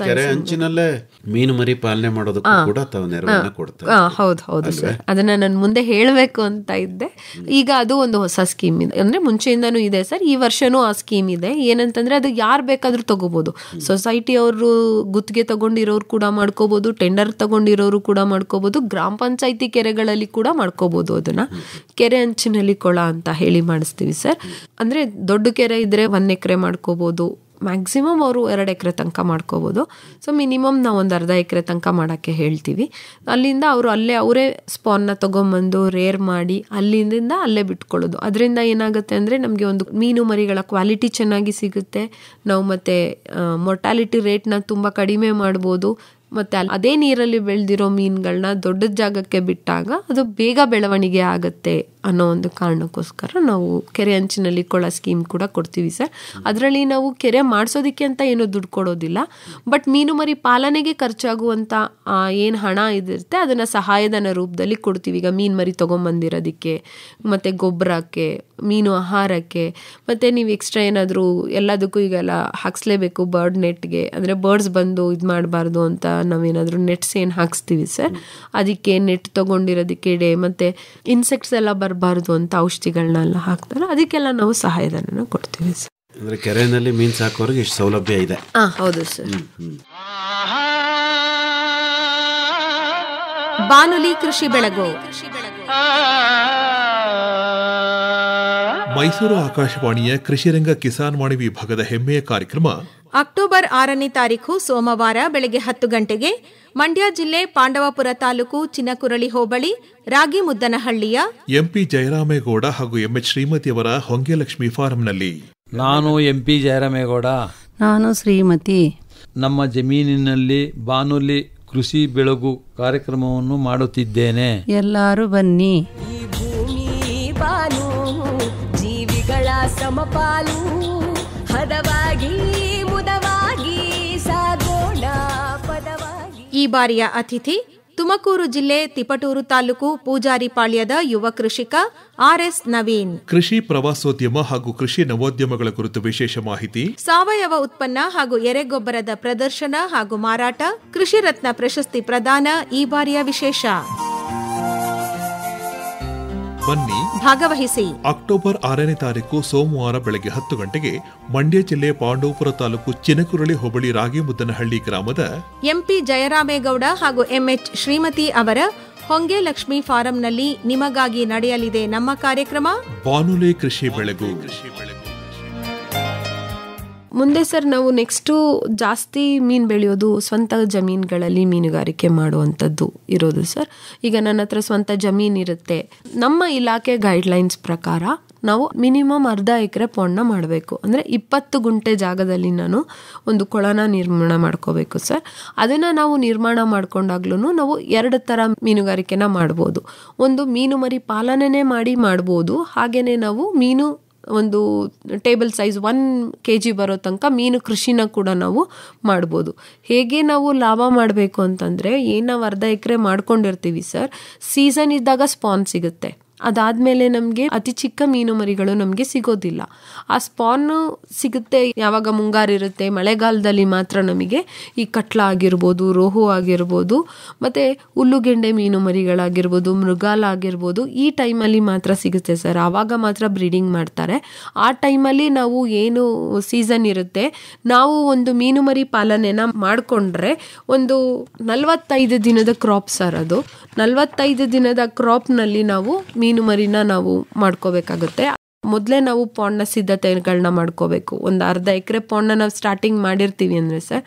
ಕೆರೆ ಅಂಚಿನಲ್ಲೇ ಮೀನು ಮರಿ ಪಾಲನೆ ಮಾಡೋದಕ್ಕೂ ಕೂಡ ತಾವು ನೆರವನ್ನ ಕೊಡ್ತಾರೆ. ಹೌದು ಸರ್, ಅದನ್ನ ನಾನು ಮುಂದೆ ಹೇಳಬೇಕು ಅಂತ ಇದ್ದೆ. ಈಗ ಅದು ಒಂದು ಹೊಸ ಸ್ಕೀಮ್ ಇದೆ, ಅಂದ್ರೆ ಮುಂಚೆಯಿಂದನೂ ಇದೆ ಸರ್, ಈ ವರ್ಷನೂ ಆ ಸ್ಕೀಮ್ ಇದೆ. ಏನಂತಂದ್ರೆ ಅದು ಯಾರು ಬೇಕಾದ್ರೂ ತಗೋಬಹುದು. ಸೊಸೈಟಿ ಅವರು ಗುತ್ತಿಗೆ ತಗೊಂಡಿರೋರು ಕೂಡ ಮಾಡ್ಕೋಬಹುದು, ಟೆಂಡರ್ ತಗೊಂಡಿರೋರು ಕೂಡ ಮಾಡ್ಕೋಬಹುದು, ಗ್ರಾಮ ಪಂಚಾಯತಿ ಕೆರೆಗಳಲ್ಲಿ ಕೂಡ ಮಾಡ್ಕೋಬಹುದು. ಅದನ್ನ ಕೆರೆ ಅಂಚಿನಲ್ಲಿ ಕೊಳ ಅಂತ ಹೇಳಿ ಮಾಡಿಸ್ತೀವಿ ಸರ್. ಅಂದ್ರೆ ದೊಡ್ಡ ಕೆರೆ ಇದ್ರೆ 1 ಎಕರೆ ಮಾಡ್ಕೋಬಹುದು, ಮ್ಯಾಕ್ಸಿಮಮ್ ಅವರು 2 ಎಕರೆ ತನಕ ಮಾಡ್ಕೋಬೋದು. ಸೊ ಮಿನಿಮಮ್ ನಾವು ಒಂದು ಅರ್ಧ ಎಕರೆ ತನಕ ಮಾಡೋಕ್ಕೆ ಹೇಳ್ತೀವಿ. ಅಲ್ಲಿಂದ ಅವರು ಅವರೇ ಸ್ಪಾನ್ನ ತೊಗೊಂಬಂದು ರೇರ್ ಮಾಡಿ ಅಲ್ಲಿಂದ ಅಲ್ಲೇ ಬಿಟ್ಕೊಳ್ಳೋದು. ಅದರಿಂದ ಏನಾಗುತ್ತೆ ಅಂದರೆ ನಮಗೆ ಒಂದು ಮೀನು ಮರಿಗಳ ಕ್ವಾಲಿಟಿ ಚೆನ್ನಾಗಿ ಸಿಗುತ್ತೆ. ನಾವು ಮತ್ತು ಮೊರ್ಟಾಲಿಟಿ ರೇಟ್ನ ತುಂಬ ಕಡಿಮೆ ಮಾಡ್ಬೋದು. ಮತ್ತು ಅದೇ ನೀರಲ್ಲಿ ಬೆಳೆದಿರೋ ಮೀನುಗಳನ್ನ ದೊಡ್ಡ ಜಾಗಕ್ಕೆ ಬಿಟ್ಟಾಗ ಅದು ಬೇಗ ಬೆಳವಣಿಗೆ ಆಗುತ್ತೆ ಅನ್ನೋ ಒಂದು ಕಾರಣಕ್ಕೋಸ್ಕರ ನಾವು ಕೆರೆ ಅಂಚಿನಲ್ಲಿ ಕೊಳ ಸ್ಕೀಮ್ ಕೂಡ ಕೊಡ್ತೀವಿ ಸರ್. ಅದರಲ್ಲಿ ನಾವು ಕೆರೆ ಮಾಡಿಸೋದಕ್ಕೆ ಅಂತ ಏನೂ ದುಡ್ಡು ಕೊಡೋದಿಲ್ಲ, ಬಟ್ ಮೀನು ಮರಿ ಪಾಲನೆಗೆ ಖರ್ಚಾಗುವಂಥ ಏನು ಹಣ ಇದಿರುತ್ತೆ ಅದನ್ನು ಸಹಾಯಧನ ರೂಪದಲ್ಲಿ ಕೊಡ್ತೀವಿ. ಈಗ ಮೀನು ಮರಿ ತೊಗೊಂಬಂದಿರೋದಕ್ಕೆ, ಮತ್ತು ಗೊಬ್ಬರಕ್ಕೆ, ಮೀನು ಆಹಾರಕ್ಕೆ, ಮತ್ತು ನೀವು ಎಕ್ಸ್ಟ್ರಾ ಏನಾದರೂ ಎಲ್ಲದಕ್ಕೂ ಈಗೆಲ್ಲ ಹಾಕ್ಸ್ಲೇಬೇಕು ಬರ್ಡ್ ನೆಟ್ಗೆ, ಅಂದರೆ ಬರ್ಡ್ಸ್ ಬಂದು ಇದು ಮಾಡಬಾರ್ದು ಅಂತ ನಾವೇನಾದರೂ ನೆಟ್ಸ್ ಏನು ಹಾಕ್ಸ್ತೀವಿ ಸರ್, ಅದಕ್ಕೆ ನೆಟ್ ತೊಗೊಂಡಿರೋದಕ್ಕೆ ಮತ್ತು ಇನ್ಸೆಕ್ಟ್ಸ್ ಎಲ್ಲ ಬರಬಾರ್ದು ಅಂತ ಔಷಧಿಗಳನ್ನೆಲ್ಲ ಹಾಕ್ತಾರೆ, ಅದಕ್ಕೆಲ್ಲ ನಾವು ಸಹಾಯಧನ ಕೊಡ್ತೀವಿ ಸರ್. ಅಂದರೆ ಕೆರೆಯಲ್ಲಿ ಮೀನು ಸಾಕೋರಿಗೆ ಇಷ್ಟು ಸೌಲಭ್ಯ ಇದೆ. ಹೌದು ಸರ್. ಬಾನುಲಿ ಕೃಷಿ ಬೆಳಗು ಮೈಸೂರು ಆಕಾಶವಾಣಿಯ ಕೃಷಿರಂಗ ಕಿಸಾನ್ ವಾಣಿ ವಿಭಾಗದ ಹೆಮ್ಮೆಯ ಕಾರ್ಯಕ್ರಮ ಅಕ್ಟೋಬರ್ 6ನೇ ತಾರೀಖು ಸೋಮವಾರ ಬೆಳಗ್ಗೆ 10 ಗಂಟೆಗೆ ಮಂಡ್ಯ ಜಿಲ್ಲೆ ಪಾಂಡವಪುರ ತಾಲೂಕು ಚಿನಕುರಳಿ ಹೋಬಳಿ ರಾಗಿಮುದ್ದನಹಳ್ಳಿಯ ಎಂಪಿ ಜಯರಾಮೇಗೌಡ ಹಾಗೂ ಎಂಎಚ್ ಶ್ರೀಮತಿಯವರ ಹೊಂಗೆಲಕ್ಷ್ಮಿ ಫಾರಂನಲ್ಲಿ. ನಾನು ಎಂಪಿ ಜಯರಾಮೇಗೌಡ. ನಾನು ಶ್ರೀಮತಿ. ನಮ್ಮ ಜಮೀನಿನಲ್ಲಿ ಬಾನುಲಿ ಕೃಷಿ ಬೆಳಗು ಕಾರ್ಯಕ್ರಮವನ್ನು ಮಾಡುತ್ತಿದ್ದೇನೆ. ಎಲ್ಲರೂ ಬನ್ನಿ. ಜೀವಿಗಳ ಸಮಪಾಲು ಹದವಾಗಿ ಮುದವಾಗಿ ಸಾಗೋಣ ಪದವಾಗಿ. ಈ ಬಾರಿಯ ಅತಿಥಿ ತುಮಕೂರು ಜಿಲ್ಲೆ ತಿಪಟೂರು ತಾಲೂಕು ಪೂಜಾರಿಪಾಳ್ಯದ ಯುವ ಕೃಷಿಕ RS ನವೀನ್. ಕೃಷಿ ಪ್ರವಾಸೋದ್ಯಮ ಹಾಗೂ ಕೃಷಿ ನವೋದ್ಯಮಗಳ ಕುರಿತು ವಿಶೇಷ ಮಾಹಿತಿ, ಸಾವಯವ ಉತ್ಪನ್ನ ಹಾಗೂ ಎರೆಗೊಬ್ಬರದ ಪ್ರದರ್ಶನ ಹಾಗೂ ಮಾರಾಟ, ಕೃಷಿ ರತ್ನ ಪ್ರಶಸ್ತಿ ಪ್ರದಾನ ಈ ಬಾರಿಯ ವಿಶೇಷ. ಬನ್ನಿ, ಭಾಗವಹಿಸಿ. ಅಕ್ಟೋಬರ್ 6ನೇ ತಾರೀಕು ಸೋಮವಾರ ಬೆಳಗ್ಗೆ 10 ಗಂಟೆಗೆ ಮಂಡ್ಯ ಜಿಲ್ಲೆ ಪಾಂಡವಪುರ ತಾಲೂಕು ಚಿನಕುರಳಿ ಹೋಬಳಿ ರಾಗಿಮುದ್ದನಹಳ್ಳಿ ಗ್ರಾಮದ ಎಂಪಿ ಜಯರಾಮೇಗೌಡ ಹಾಗೂ ಎಂಎಚ್ ಶ್ರೀಮತಿ ಅವರ ಹೊಂಗೆಲಕ್ಷ್ಮಿ ಫಾರಂನಲ್ಲಿ ನಿಮಗಾಗಿ ನಡೆಯಲಿದೆ ನಮ್ಮ ಕಾರ್ಯಕ್ರಮ ಬಾನುಲಿ ಕೃಷಿ ಬೆಳಗು. ಮುಂದೆ ಸರ್ ನಾವು ನೆಕ್ಸ್ಟು ಜಾಸ್ತಿ ಮೀನು ಬೆಳೆಯೋದು ಸ್ವಂತ ಜಮೀನುಗಳಲ್ಲಿ ಮೀನುಗಾರಿಕೆ ಮಾಡುವಂಥದ್ದು ಇರೋದು ಸರ್. ಈಗ ನನ್ನ ಹತ್ರ ಸ್ವಂತ ಜಮೀನಿರುತ್ತೆ. ನಮ್ಮ ಇಲಾಖೆ ಗೈಡ್ಲೈನ್ಸ್ ಪ್ರಕಾರ ನಾವು ಮಿನಿಮಮ್ 1/2 ಎಕರೆ ಪಾಂಡ್ನ ಮಾಡಬೇಕು. ಅಂದರೆ 20 ಗುಂಟೆ ಜಾಗದಲ್ಲಿ ನಾನು ಒಂದು ಕೊಳನ ನಿರ್ಮಾಣ ಮಾಡ್ಕೋಬೇಕು ಸರ್. ಅದನ್ನು ನಾವು ನಿರ್ಮಾಣ ಮಾಡ್ಕೊಂಡಾಗ್ಲೂ ನಾವು 2 ಥರ ಮೀನುಗಾರಿಕೆನ ಮಾಡ್ಬೋದು. ಒಂದು ಮೀನು ಮರಿ ಪಾಲನೆ ಮಾಡ್ಬೋದು. ಹಾಗೆಯೇ ನಾವು ಮೀನು ಒಂದು ಟೇಬಲ್ ಸೈಜ್ 1 kg ಬರೋ ತನಕ ಮೀನು ಕೃಷಿನ ಕೂಡ ನಾವು ಮಾಡ್ಬೋದು. ಹೇಗೆ ನಾವು ಲಾಭ ಮಾಡಬೇಕು ಅಂತಂದರೆ, ನಾವು 1/2 ಎಕರೆ ಮಾಡ್ಕೊಂಡಿರ್ತೀವಿ ಸರ್, ಸೀಸನ್ ಇದ್ದಾಗ ಸ್ಪಾನ್ ಸಿಗುತ್ತೆ. ಅದಾದಮೇಲೆ ನಮಗೆ ಅತಿ ಚಿಕ್ಕ ಮೀನು ಮರಿಗಳು ನಮಗೆ ಸಿಗೋದಿಲ್ಲ. ಆ ಸ್ಪಾನು ಸಿಗುತ್ತೆ ಯಾವಾಗ ಮುಂಗಾರು ಇರುತ್ತೆ, ಮಳೆಗಾಲದಲ್ಲಿ ಮಾತ್ರ ನಮಗೆ ಈ ಕಟ್ಲ ಆಗಿರ್ಬೋದು, ರೋಹು ಆಗಿರ್ಬೋದು, ಮತ್ತು ಹುಲ್ಲುಗೆಂಡೆ ಮೀನು ಮರಿಗಳಾಗಿರ್ಬೋದು, ಮೃಗಾಲ ಆಗಿರ್ಬೋದು, ಈ ಟೈಮಲ್ಲಿ ಮಾತ್ರ ಸಿಗುತ್ತೆ ಸರ್. ಆವಾಗ ಮಾತ್ರ ಬ್ರೀಡಿಂಗ್ ಮಾಡ್ತಾರೆ. ಆ ಟೈಮಲ್ಲಿ ನಾವು ಏನು ಸೀಸನ್ ಇರುತ್ತೆ, ನಾವು ಒಂದು ಮೀನು ಮರಿ ಪಾಲನೆನ ಮಾಡಿಕೊಂಡ್ರೆ ಒಂದು 45 ದಿನದ ಕ್ರಾಪ್ ಸರ್. ಅದು 45 ದಿನದ ಕ್ರಾಪ್ನಲ್ಲಿ ನಾವು ಮೀನು ಮರಿನ ನಾವು ಮಾಡ್ಕೋಬೇಕಾಗುತ್ತೆ. ಮೊದಲೇ ನಾವು ಪಾಂಡ್ನ ಸಿದ್ಧತೆಗಳನ್ನ ಮಾಡ್ಕೋಬೇಕು. ಒಂದು 1/2 ಎಕರೆ ಪಾಂಡ್ನ ನಾವು ಸ್ಟಾರ್ಟಿಂಗ್ ಮಾಡಿರ್ತೀವಿ ಅಂದರೆ ಸರ್,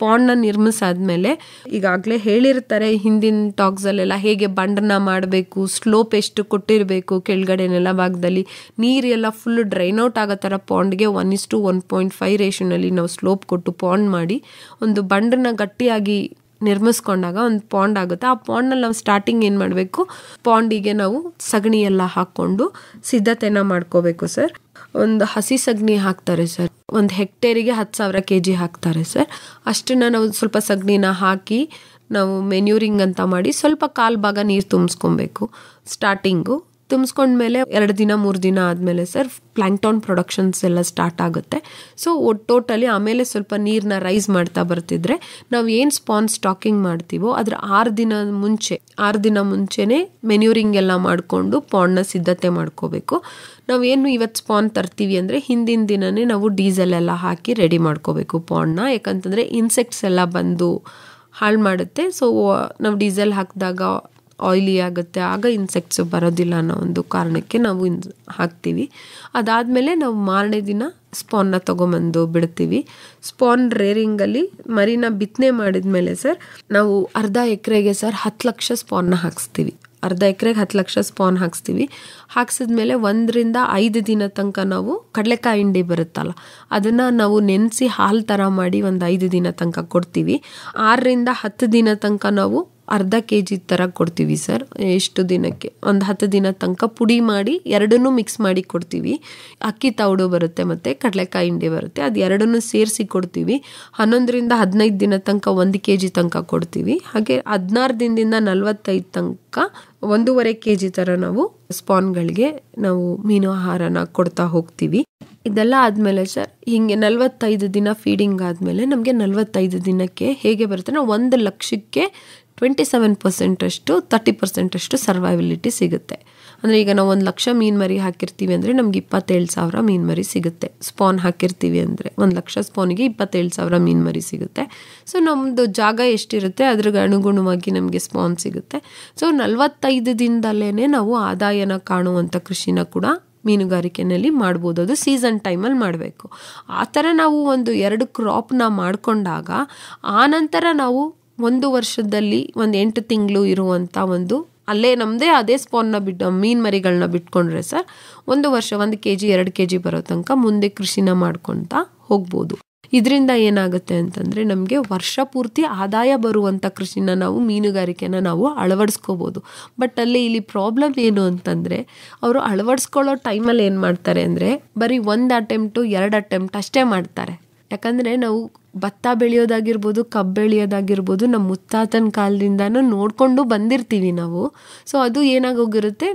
ಪಾಂಡ್ನ ನಿರ್ಮಿಸಾದ್ಮೇಲೆ ಈಗಾಗಲೇ ಹೇಳಿರ್ತಾರೆ ಹಿಂದಿನ ಟಾಕ್ಸಲ್ಲೆಲ್ಲ ಹೇಗೆ ಬಂಡನ್ನ ಮಾಡಬೇಕು, ಸ್ಲೋಪ್ ಎಷ್ಟು ಕೊಟ್ಟಿರಬೇಕು, ಕೆಳಗಡೆ ನೆಲ ಭಾಗದಲ್ಲಿ ನೀರೆಲ್ಲ ಫುಲ್ ಡ್ರೈನ್ ಔಟ್ ಆಗೋ ಥರ ಪಾಂಡ್ಗೆ 1:1.5 ರೇಷನಲ್ಲಿ ನಾವು ಸ್ಲೋಪ್ ಕೊಟ್ಟು ಪಾಂಡ್ ಮಾಡಿ ಒಂದು ಬಂಡನ್ನ ಗಟ್ಟಿಯಾಗಿ ನಿರ್ಮಿಸ್ಕೊಂಡಾಗ ಒಂದು ಪಾಂಡ್ ಆಗುತ್ತೆ. ಆ ಪಾಂಡ್ನಲ್ಲಿ ನಾವು ಸ್ಟಾರ್ಟಿಂಗ್ ಏನು ಮಾಡಬೇಕು, ಪಾಂಡಿಗೆ ನಾವು ಸಗಣಿ ಎಲ್ಲ ಹಾಕ್ಕೊಂಡು ಸಿದ್ಧತೆನ ಮಾಡ್ಕೋಬೇಕು ಸರ್. ಒಂದು ಹಸಿ ಸಗಣಿ ಹಾಕ್ತಾರೆ ಸರ್. ಒಂದು ಹೆಕ್ಟೇರಿಗೆ 10,000 kg ಹಾಕ್ತಾರೆ ಸರ್. ಅಷ್ಟನ್ನು ನಾವು ಸ್ವಲ್ಪ ಸಗಣಿನ ಹಾಕಿ ನಾವು ಮೆನ್ಯೂರಿಂಗ್ ಅಂತ ಮಾಡಿ ಸ್ವಲ್ಪ ಕಾಲು ಭಾಗ ನೀರು ತುಂಬಿಸ್ಕೊಬೇಕು. ಸ್ಟಾರ್ಟಿಂಗು ತುಂಬಿಸ್ಕೊಂಡ್ಮೇಲೆ 2 ದಿನ 3 ದಿನ ಆದಮೇಲೆ ಸರ್ ಪ್ಲ್ಯಾಂಕ್ಟಾನ್ ಪ್ರೊಡಕ್ಷನ್ಸ್ ಎಲ್ಲ ಸ್ಟಾರ್ಟ್ ಆಗುತ್ತೆ. ಸೊ ಟೋಟಲಿ ಆಮೇಲೆ ಸ್ವಲ್ಪ ನೀರನ್ನ ರೈಸ್ ಮಾಡ್ತಾ ಬರ್ತಿದ್ರೆ ನಾವು ಏನು ಸ್ಪಾನ್ ಸ್ಟಾಕಿಂಗ್ ಮಾಡ್ತೀವೋ ಅದರ 6 ದಿನ ಮುಂಚೆನೇ ಮೆನ್ಯೂರಿಂಗ್ ಎಲ್ಲ ಮಾಡಿಕೊಂಡು ಪಾಂಡ್ನ ಸಿದ್ಧತೆ ಮಾಡ್ಕೋಬೇಕು. ನಾವೇನು ಇವತ್ತು ಸ್ಪಾನ್ ತರ್ತೀವಿ ಅಂದರೆ ಹಿಂದಿನ ದಿನನೇ ನಾವು ಡೀಸೆಲ್ ಎಲ್ಲ ಹಾಕಿ ರೆಡಿ ಮಾಡ್ಕೋಬೇಕು ಪಾಂಡ್ನ. ಯಾಕಂತಂದರೆ ಇನ್ಸೆಕ್ಟ್ಸ್ ಎಲ್ಲ ಬಂದು ಹಾಳು ಮಾಡುತ್ತೆ. ಸೊ ನಾವು ಡೀಸೆಲ್ ಹಾಕಿದಾಗ ಆಯಿಲಿ ಆಗುತ್ತೆ, ಆಗ ಇನ್ಸೆಕ್ಟ್ಸ್ ಬರೋದಿಲ್ಲ ಅನ್ನೋ ಒಂದು ಕಾರಣಕ್ಕೆ ನಾವು ಹಾಕ್ತೀವಿ. ಅದಾದಮೇಲೆ ನಾವು ಮಾರನೇ ದಿನ ಸ್ಪಾನ್ನ ತೊಗೊಂಬಂದು ಬಿಡ್ತೀವಿ. ಸ್ಪಾನ್ ರೇರಿಂಗಲ್ಲಿ ಮರಿನ ಬಿತ್ತನೆ ಮಾಡಿದ್ಮೇಲೆ ಸರ್ ನಾವು 1/2 ಎಕರೆಗೆ ಸರ್ 10 ಲಕ್ಷ ಸ್ಪಾನ್ನ ಹಾಕಿಸ್ತೀವಿ. 1/2 ಎಕರೆಗೆ 10 ಲಕ್ಷ ಸ್ಪಾನ್ ಹಾಕಿಸ್ತೀವಿ. ಹಾಕ್ಸಿದ್ಮೇಲೆ 1 ರಿಂದ 5 ದಿನ ತನಕ ನಾವು ಕಡಲೆಕಾಯಿ ಹಿಂಡಿ ಬರುತ್ತಲ್ಲ ಅದನ್ನು ನಾವು ನೆನೆಸಿ ಹಾಲು ಥರ ಮಾಡಿ ಒಂದು 5 ದಿನ ತನಕ ಕೊಡ್ತೀವಿ. 6 ರಿಂದ 10 ದಿನ ತನಕ ನಾವು 1/2 kg ಥರ ಕೊಡ್ತೀವಿ ಸರ್. ಎಷ್ಟು ದಿನಕ್ಕೆ ಒಂದು 10 ದಿನ ತನಕ ಪುಡಿ ಮಾಡಿ ಎರಡನ್ನೂ ಮಿಕ್ಸ್ ಮಾಡಿ ಕೊಡ್ತೀವಿ. ಅಕ್ಕಿ ತೌಡು ಬರುತ್ತೆ ಮತ್ತು ಕಡಲೆಕಾಯಿ ಹಿಂಡಿ ಬರುತ್ತೆ, ಅದು ಎರಡನ್ನೂ ಸೇರಿಸಿ ಕೊಡ್ತೀವಿ. 11 ರಿಂದ 15 ದಿನ ತನಕ 1 kg ತನಕ ಕೊಡ್ತೀವಿ. ಹಾಗೆ 16 ದಿನದಿಂದ 45 ತನಕ 1.5 kg ಥರ ನಾವು ಸ್ಪಾನ್ಗಳಿಗೆ ನಾವು ಮೀನು ಆಹಾರನ ಕೊಡ್ತಾ ಹೋಗ್ತೀವಿ. ಇದೆಲ್ಲ ಆದಮೇಲೆ ಸರ್ ಹೀಗೆ 45 ದಿನ ಫೀಡಿಂಗ್ ಆದಮೇಲೆ ನಮಗೆ 45 ದಿನಕ್ಕೆ ಹೇಗೆ ಬರುತ್ತೆ ನಾವು 1 ಲಕ್ಷಕ್ಕೆ 27% ಅಷ್ಟು 30% ಅಷ್ಟು ಸರ್ವೈವಲಿಟಿ ಸಿಗುತ್ತೆ. ಅಂದರೆ ಈಗ ನಾವು 1 ಲಕ್ಷ ಮೀನು ಮರಿ ಹಾಕಿರ್ತೀವಿ ಅಂದರೆ ನಮ್ಗೆ 27,000 ಮೀನು ಮರಿ ಸಿಗುತ್ತೆ. ಸ್ಪಾನ್ ಹಾಕಿರ್ತೀವಿ ಅಂದರೆ 1 ಲಕ್ಷ ಸ್ಪಾನಿಗೆ 27,000 ಮೀನು ಮರಿ ಸಿಗುತ್ತೆ. ಸೊ ನಮ್ಮದು ಜಾಗ ಎಷ್ಟಿರುತ್ತೆ ಅದ್ರಿಗೆ ಅನುಗುಣವಾಗಿ ನಮಗೆ ಸ್ಪಾನ್ ಸಿಗುತ್ತೆ. ಸೊ 45 ದಿನದಲ್ಲೇ ನಾವು ಆದಾಯನ ಕಾಣುವಂಥ ಕೃಷಿನ ಕೂಡ ಮೀನುಗಾರಿಕೆಯಲ್ಲಿ ಮಾಡ್ಬೋದು. ಅದು ಸೀಸನ್ ಟೈಮಲ್ಲಿ ಮಾಡಬೇಕು. ಆ ಥರ ನಾವು ಒಂದು 2 ಕ್ರಾಪ್ನ ಮಾಡಿಕೊಂಡಾಗ ಆನಂತರ ನಾವು 1 ವರ್ಷದಲ್ಲಿ 8 ತಿಂಗಳು ಇರುವಂಥ ಅಲ್ಲೇ ನಮ್ಮದೇ ಅದೇ ಸ್ಪಾನ್ನ ಮೀನು ಮರಿಗಳನ್ನ ಬಿಟ್ಕೊಂಡ್ರೆ ಸರ್ 1 ವರ್ಷ 1 kg 2 kg ಬರೋ ತನಕ ಮುಂದೆ ಕೃಷಿನ ಮಾಡ್ಕೊತಾ ಹೋಗ್ಬೋದು. ಇದರಿಂದ ಏನಾಗುತ್ತೆ ಅಂತಂದರೆ ನಮಗೆ ವರ್ಷ ಪೂರ್ತಿ ಆದಾಯ ಬರುವಂಥ ಕೃಷಿನ ನಾವು ಮೀನುಗಾರಿಕೆನ ನಾವು ಅಳವಡಿಸ್ಕೋಬೋದು. ಬಟ್ ಇಲ್ಲಿ ಪ್ರಾಬ್ಲಮ್ ಏನು ಅಂತಂದರೆ ಅವರು ಅಳವಡಿಸ್ಕೊಳ್ಳೋ ಟೈಮಲ್ಲಿ ಏನು ಮಾಡ್ತಾರೆ ಅಂದರೆ ಬರೀ 1 ಅಟೆಂಪ್ಟು 2 ಅಟೆಂಪ್ಟ್ ಅಷ್ಟೇ ಮಾಡ್ತಾರೆ. ಯಾಕಂದರೆ ನಾವು ಭತ್ತ ಬೆಳೆಯೋದಾಗಿರ್ಬೋದು, ಕಬ್ಬು ಬೆಳೆಯೋದಾಗಿರ್ಬೋದು ನಮ್ಮ ಮುತ್ತಾತನ ಕಾಲದಿಂದನೂ ನೋಡಿಕೊಂಡು ಬಂದಿರ್ತೀವಿ ನಾವು. ಸೊ ಅದು ಏನಾಗೋಗಿರುತ್ತೆ,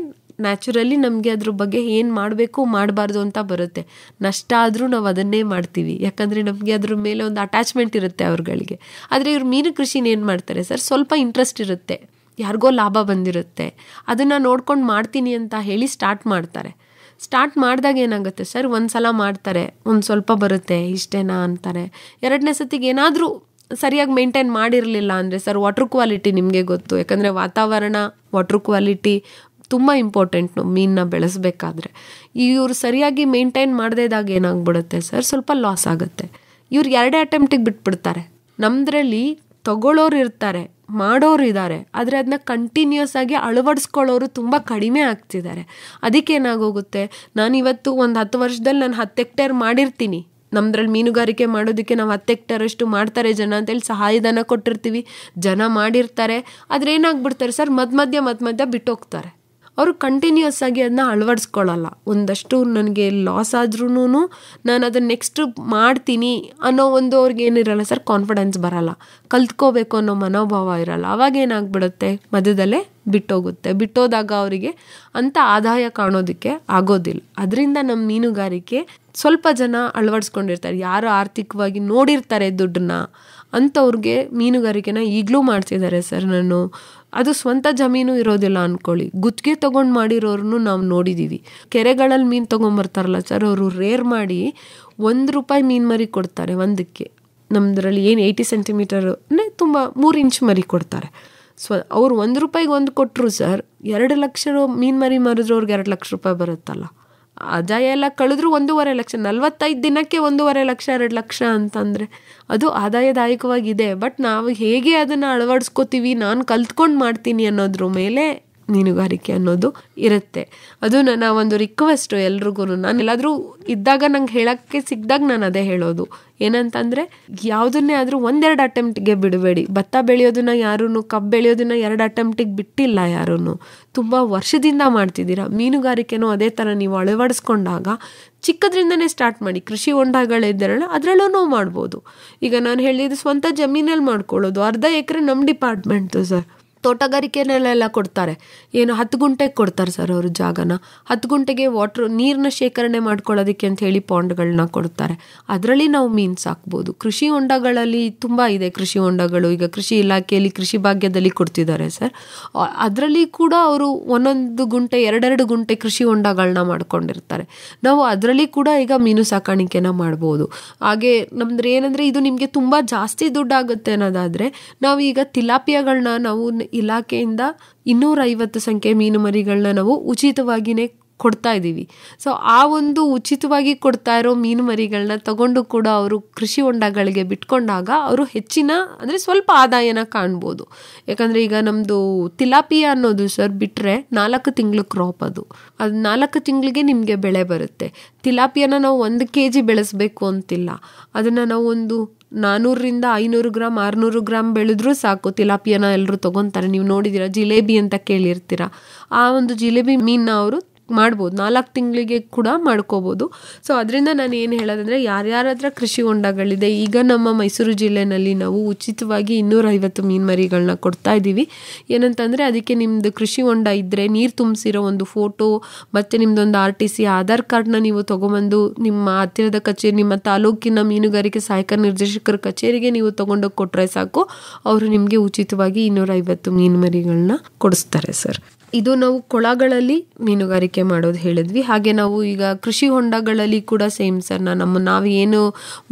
ನ್ಯಾಚುರಲಿ ನಮಗೆ ಅದ್ರ ಬಗ್ಗೆ ಏನು ಮಾಡಬೇಕು ಮಾಡಬಾರ್ದು ಅಂತ ಬರುತ್ತೆ. ನಷ್ಟ ಆದರೂ ನಾವು ಅದನ್ನೇ ಮಾಡ್ತೀವಿ, ಯಾಕಂದರೆ ನಮಗೆ ಅದ್ರ ಮೇಲೆ ಒಂದು ಅಟ್ಯಾಚ್ಮೆಂಟ್ ಇರುತ್ತೆ ಅವ್ರುಗಳಿಗೆ. ಆದರೆ ಇವ್ರು ಮೀನು ಕೃಷಿನ ಏನು ಮಾಡ್ತಾರೆ ಸರ್, ಸ್ವಲ್ಪ ಇಂಟ್ರೆಸ್ಟ್ ಇರುತ್ತೆ, ಯಾರಿಗೋ ಲಾಭ ಬಂದಿರುತ್ತೆ, ಅದನ್ನು ನೋಡ್ಕೊಂಡು ಮಾಡ್ತೀನಿ ಅಂತ ಹೇಳಿ ಸ್ಟಾರ್ಟ್ ಮಾಡ್ತಾರೆ. ಸ್ಟಾರ್ಟ್ ಮಾಡಿದಾಗ ಏನಾಗುತ್ತೆ ಸರ್, ಒಂದು ಸಲ ಮಾಡ್ತಾರೆ, ಒಂದು ಸ್ವಲ್ಪ ಬರುತ್ತೆ ಇಷ್ಟೇನಾ ಅಂತಾರೆ. 2ನೇ ಸತಿಗೆ ಏನಾದರೂ ಸರಿಯಾಗಿ ಮೇಂಟೈನ್ ಮಾಡಿರಲಿಲ್ಲ ಅಂದರೆ ಸರ್ ವಾಟರ್ ಕ್ವಾಲಿಟಿ ನಿಮಗೆ ಗೊತ್ತು, ಯಾಕಂದರೆ ವಾತಾವರಣ, ವಾಟರ್ ಕ್ವಾಲಿಟಿ ತುಂಬ ಇಂಪಾರ್ಟೆಂಟ್ ಮೀನನ್ನ ಬೆಳೆಸಬೇಕಾದ್ರೆ. ಇವ್ರು ಸರಿಯಾಗಿ ಮೇಂಟೈನ್ ಮಾಡದೇದಾಗ ಏನಾಗ್ಬಿಡುತ್ತೆ ಸರ್, ಸ್ವಲ್ಪ ಲಾಸ್ ಆಗುತ್ತೆ. ಇವ್ರು 2 ಅಟೆಂಪ್ಟಿಗೆ ಬಿಟ್ಬಿಡ್ತಾರೆ. ನಮ್ಮದ್ರಲ್ಲಿ ತಗೊಳ್ಳೋರು ಇರ್ತಾರೆ, ಮಾಡೋರು ಇದ್ದಾರೆ, ಆದರೆ ಅದನ್ನ ಕಂಟಿನ್ಯೂಸ್ ಆಗಿ ಅಳವಡಿಸ್ಕೊಳ್ಳೋರು ತುಂಬ ಕಡಿಮೆ ಆಗ್ತಿದ್ದಾರೆ. ಅದಕ್ಕೆ ಏನಾಗೋಗುತ್ತೆ, ನಾನು ಇವತ್ತು ಒಂದು 10 ವರ್ಷದಲ್ಲಿ ನಾನು 10 ಹೆಕ್ಟೇರ್ ಮಾಡಿರ್ತೀನಿ. ನಮ್ದ್ರಲ್ಲಿ ಮೀನುಗಾರಿಕೆ ಮಾಡೋದಕ್ಕೆ ನಾವು 10 ಹೆಕ್ಟೇರ್ ಅಷ್ಟು ಮಾಡ್ತಾರೆ ಜನ ಅಂತೇಳಿ ಸಹಾಯಧನ ಕೊಟ್ಟಿರ್ತೀವಿ, ಜನ ಮಾಡಿರ್ತಾರೆ. ಆದರೆ ಏನಾಗ್ಬಿಡ್ತಾರೆ ಸರ್, ಮಧ್ಯ ಬಿಟ್ಟೋಗ್ತಾರೆ. ಅವರು ಕಂಟಿನ್ಯೂಸ್ ಆಗಿ ಅದನ್ನ ಅಳವಡಿಸ್ಕೊಳ್ಳಲ್ಲ. ಒಂದಷ್ಟು ನನಗೆ ಲಾಸ್ ಆದ್ರೂ ನಾನು ಅದನ್ನ ನೆಕ್ಸ್ಟ್ ಮಾಡ್ತೀನಿ ಅನ್ನೋ ಒಂದು ಅವ್ರಿಗೆ ಏನಿರಲ್ಲ ಸರ್, ಕಾನ್ಫಿಡೆನ್ಸ್ ಬರಲ್ಲ, ಕಲ್ತ್ಕೋಬೇಕು ಅನ್ನೋ ಮನೋಭಾವ ಇರಲ್ಲ. ಅವಾಗ ಏನಾಗ್ಬಿಡುತ್ತೆ, ಮಧ್ಯದಲ್ಲೇ ಬಿಟ್ಟೋದಾಗ ಅವರಿಗೆ ಅಂತ ಆದಾಯ ಕಾಣೋದಕ್ಕೆ ಆಗೋದಿಲ್ಲ. ಅದರಿಂದ ನಮ್ಮ ಮೀನುಗಾರಿಕೆ ಸ್ವಲ್ಪ ಜನ ಅಳವಡಿಸ್ಕೊಂಡಿರ್ತಾರೆ, ಯಾರು ಆರ್ಥಿಕವಾಗಿ ನೋಡಿರ್ತಾರೆ ದುಡ್ಡನ್ನ ಅಂಥವ್ರಿಗೆ ಮೀನುಗಾರಿಕೆನ ಈಗಲೂ ಮಾಡ್ತಿದ್ದಾರೆ ಸರ್. ನಾನು ಅದು ಸ್ವಂತ ಜಮೀನು ಇರೋದಿಲ್ಲ ಅಂದ್ಕೊಳ್ಳಿ, ಗುತ್ತಿಗೆ ತೊಗೊಂಡು ಮಾಡಿರೋರನ್ನು ನಾವು ನೋಡಿದ್ದೀವಿ. ಕೆರೆಗಳಲ್ಲಿ ಮೀನು ತೊಗೊಂಬರ್ತಾರಲ್ಲ ಸರ್, ಅವರು ರೇರ್ ಮಾಡಿ ₹1 ಮೀನು ಮರಿ ಕೊಡ್ತಾರೆ ಒಂದಕ್ಕೆ. ನಮ್ಮದ್ರಲ್ಲಿ ಏನು 80 ಸೆಂಟಿಮೀಟರ್ ಅಂದರೆ ತುಂಬ 3 ಇಂಚ್ ಮರಿ ಕೊಡ್ತಾರೆ. ಅವ್ರು ₹1 ಒಂದು ಕೊಟ್ಟರು ಸರ್, 2 ಲಕ್ಷ ಮೀನು ಮರಿ ಮಾರಿದ್ರು ಅವ್ರಿಗೆ ₹2 ಲಕ್ಷ ಬರುತ್ತಲ್ಲ. ಆದಾಯ ಎಲ್ಲ ಕಳೆದ್ರು 1.5 ಲಕ್ಷ, 45 ದಿನಕ್ಕೆ 1.5 ಲಕ್ಷ 2 ಲಕ್ಷ ಅಂತಂದರೆ ಅದು ಆದಾಯದಾಯಕವಾಗಿದೆ. ಬಟ್ ನಾವು ಹೇಗೆ ಅದನ್ನು ಅಳವಡಿಸ್ಕೋತೀವಿ, ನಾನು ಕಲ್ತ್ಕೊಂಡು ಮಾಡ್ತೀನಿ ಅನ್ನೋದ್ರ ಮೇಲೆ ಮೀನುಗಾರಿಕೆ ಅನ್ನೋದು ಇರುತ್ತೆ. ಅದು ನನ್ನ ಒಂದು ರಿಕ್ವೆಸ್ಟು ಎಲ್ರಿಗೂ. ನಾನು ಎಲ್ಲಾದರೂ ಇದ್ದಾಗ ನಂಗೆ ಹೇಳೋಕ್ಕೆ ಸಿಕ್ಕಿದಾಗ ನಾನು ಅದೇ ಹೇಳೋದು ಏನಂತಂದರೆ, ಯಾವುದನ್ನೇ ಆದರೂ 1-2 ಅಟೆಂಪ್ಟಿಗೆ ಬಿಡಬೇಡಿ. ಭತ್ತ ಬೆಳೆಯೋದನ್ನ ಯಾರೂ, ಕಬ್ಬು ಬೆಳೆಯೋದನ್ನ 2 ಅಟೆಂಪ್ಟಿಗೆ ಬಿಟ್ಟಿಲ್ಲ ಯಾರೂ, ತುಂಬ ವರ್ಷದಿಂದ ಮಾಡ್ತಿದ್ದೀರಾ. ಮೀನುಗಾರಿಕೆನೂ ಅದೇ ಥರ ನೀವು ಅಳವಡಿಸ್ಕೊಂಡಾಗ ಚಿಕ್ಕದ್ರಿಂದನೇ ಸ್ಟಾರ್ಟ್ ಮಾಡಿ. ಕೃಷಿ ಹೊಂಡಗಳಿದ್ದಾರಲ್ಲ ಅದರಲ್ಲೂ ಮಾಡ್ಬೋದು. ಈಗ ನಾನು ಹೇಳಿದ್ದು ಸ್ವಂತ ಜಮೀನಲ್ಲಿ ಮಾಡ್ಕೊಳ್ಳೋದು. 1/2 ಎಕರೆ ನಮ್ಮ ಡಿಪಾರ್ಟ್ಮೆಂಟು ಸರ್. ತೋಟಗಾರಿಕೆನೆಲ್ಲ ಕೊಡ್ತಾರೆ, ಏನು 10 ಗುಂಟೆಗೆ ಕೊಡ್ತಾರೆ ಸರ್ ಅವರು ಜಾಗನ. 10 ಗುಂಟೆಗೆ ನೀರನ್ನ ಶೇಖರಣೆ ಮಾಡ್ಕೊಳ್ಳೋದಕ್ಕೆ ಅಂತ ಹೇಳಿ ಪಾಂಡ್ಗಳನ್ನ ಕೊಡ್ತಾರೆ. ಅದರಲ್ಲಿ ನಾವು ಮೀನು ಸಾಕ್ಬೋದು. ಕೃಷಿ ಹೊಂಡಗಳಲ್ಲಿ ತುಂಬ ಇದೆ ಕೃಷಿ ಹೊಂಡಗಳು. ಈಗ ಕೃಷಿ ಇಲಾಖೆಯಲ್ಲಿ ಕೃಷಿ ಭಾಗ್ಯದಲ್ಲಿ ಕೊಡ್ತಿದ್ದಾರೆ ಸರ್. ಅದರಲ್ಲಿ ಕೂಡ ಅವರು 1 ಗುಂಟೆ 2 ಗುಂಟೆ ಕೃಷಿ ಹೊಂಡಗಳನ್ನ ಮಾಡ್ಕೊಂಡಿರ್ತಾರೆ. ನಾವು ಅದರಲ್ಲಿ ಕೂಡ ಈಗ ಮೀನು ಸಾಕಾಣಿಕೆನ ಮಾಡ್ಬೋದು. ಹಾಗೆ ನಮ್ದು ಏನಂದರೆ, ಇದು ನಿಮಗೆ ತುಂಬ ಜಾಸ್ತಿ ದುಡ್ಡಾಗುತ್ತೆ ಅನ್ನೋದಾದರೆ, ನಾವು ಈಗ ತಿಲಾಪಿಯಾಗಳನ್ನ ನಾವು ಇಲಾಖೆಯಿಂದ 250 ಸಂಖ್ಯೆ ಮೀನು ಮರಿಗಳನ್ನ ನಾವು ಉಚಿತವಾಗಿಯೇ ಕೊಡ್ತಾ ಇದ್ದೀವಿ. ಸೊ ಆ ಒಂದು ಉಚಿತವಾಗಿ ಕೊಡ್ತಾ ಇರೋ ಮೀನು ಮರಿಗಳನ್ನ ತಗೊಂಡು ಕೂಡ ಅವರು ಕೃಷಿ ಹೊಂಡಗಳಿಗೆ ಬಿಟ್ಕೊಂಡಾಗ ಅವರು ಹೆಚ್ಚಿನ ಅಂದರೆ ಸ್ವಲ್ಪ ಆದಾಯನ ಕಾಣ್ಬೋದು. ಯಾಕಂದರೆ ಈಗ ನಮ್ಮದು ತಿಲಾಪಿಯಾ ಅನ್ನೋದು ಸರ್ ಬಿಟ್ಟರೆ 4 ತಿಂಗಳು ಕ್ರಾಪ್. ಅದು 4 ತಿಂಗಳಿಗೆ ನಿಮಗೆ ಬೆಳೆ ಬರುತ್ತೆ. ತಿಲಾಪಿಯಾನ ನಾವು 1 kg ಬೆಳೆಸಬೇಕು ಅಂತಿಲ್ಲ. ಅದನ್ನು ನಾವು ಒಂದು 400ರಿಂದ 500 ಗ್ರಾಮ್ 600 ಗ್ರಾಮ್ ಬೆಳೆದ್ರೂ ಸಾಕು. ತಿಲಾಪಿಯಾನ ಎಲ್ಲರೂ ತೊಗೊತಾರೆ. ನೀವು ನೋಡಿದ್ದೀರಾ, ಜಿಲೇಬಿ ಅಂತ ಕೇಳಿರ್ತೀರ. ಆ ಒಂದು ಜಿಲೇಬಿ ಮೀನನ್ನ ಅವರು ಮಾಡ್ಬೋದು, 4 ತಿಂಗಳಿಗೆ ಕೂಡ ಮಾಡ್ಕೋಬೋದು. ಸೊ ಅದರಿಂದ ನಾನು ಏನು ಹೇಳೋದಂದರೆ, ಯಾರ್ಯಾರ ಹತ್ರ ಕೃಷಿ ಹೊಂಡಗಳಿದೆ, ಈಗ ನಮ್ಮ ಮೈಸೂರು ಜಿಲ್ಲೆನಲ್ಲಿ ನಾವು ಉಚಿತವಾಗಿ 250 ಮೀನು ಮರಿಗಳನ್ನ ಕೊಡ್ತಾ ಇದ್ದೀವಿ. ಏನಂತಂದರೆ, ಅದಕ್ಕೆ ನಿಮ್ಮದು ಕೃಷಿ ಹೊಂಡ ಇದ್ದರೆ ನೀರು ತುಂಬಿಸಿರೋ ಒಂದು ಫೋಟೋ ಮತ್ತು ನಿಮ್ಮದೊಂದು RTC ಆಧಾರ್ ಕಾರ್ಡ್ನ ನೀವು ತೊಗೊಂಬಂದು ನಿಮ್ಮ ಹತ್ತಿರದ ಕಚೇರಿ, ನಿಮ್ಮ ತಾಲೂಕಿನ ಮೀನುಗಾರಿಕೆ ಸಹಾಯಕ ನಿರ್ದೇಶಕರ ಕಚೇರಿಗೆ ನೀವು ತೊಗೊಂಡೋಗಿ ಕೊಟ್ಟರೆ ಸಾಕು, ಅವರು ನಿಮಗೆ ಉಚಿತವಾಗಿ 250 ಮೀನು ಮರಿಗಳನ್ನ ಕೊಡಿಸ್ತಾರೆ ಸರ್. ಇದು ನಾವು ಕೊಳಗಳಲ್ಲಿ ಮೀನುಗಾರಿಕೆ ಮಾಡೋದು ಹೇಳಿದ್ವಿ. ಹಾಗೆ ನಾವು ಈಗ ಕೃಷಿ ಹೊಂಡಗಳಲ್ಲಿ ಕೂಡ ಸೇಮ್ ಸರ್. ನಾವು ಏನು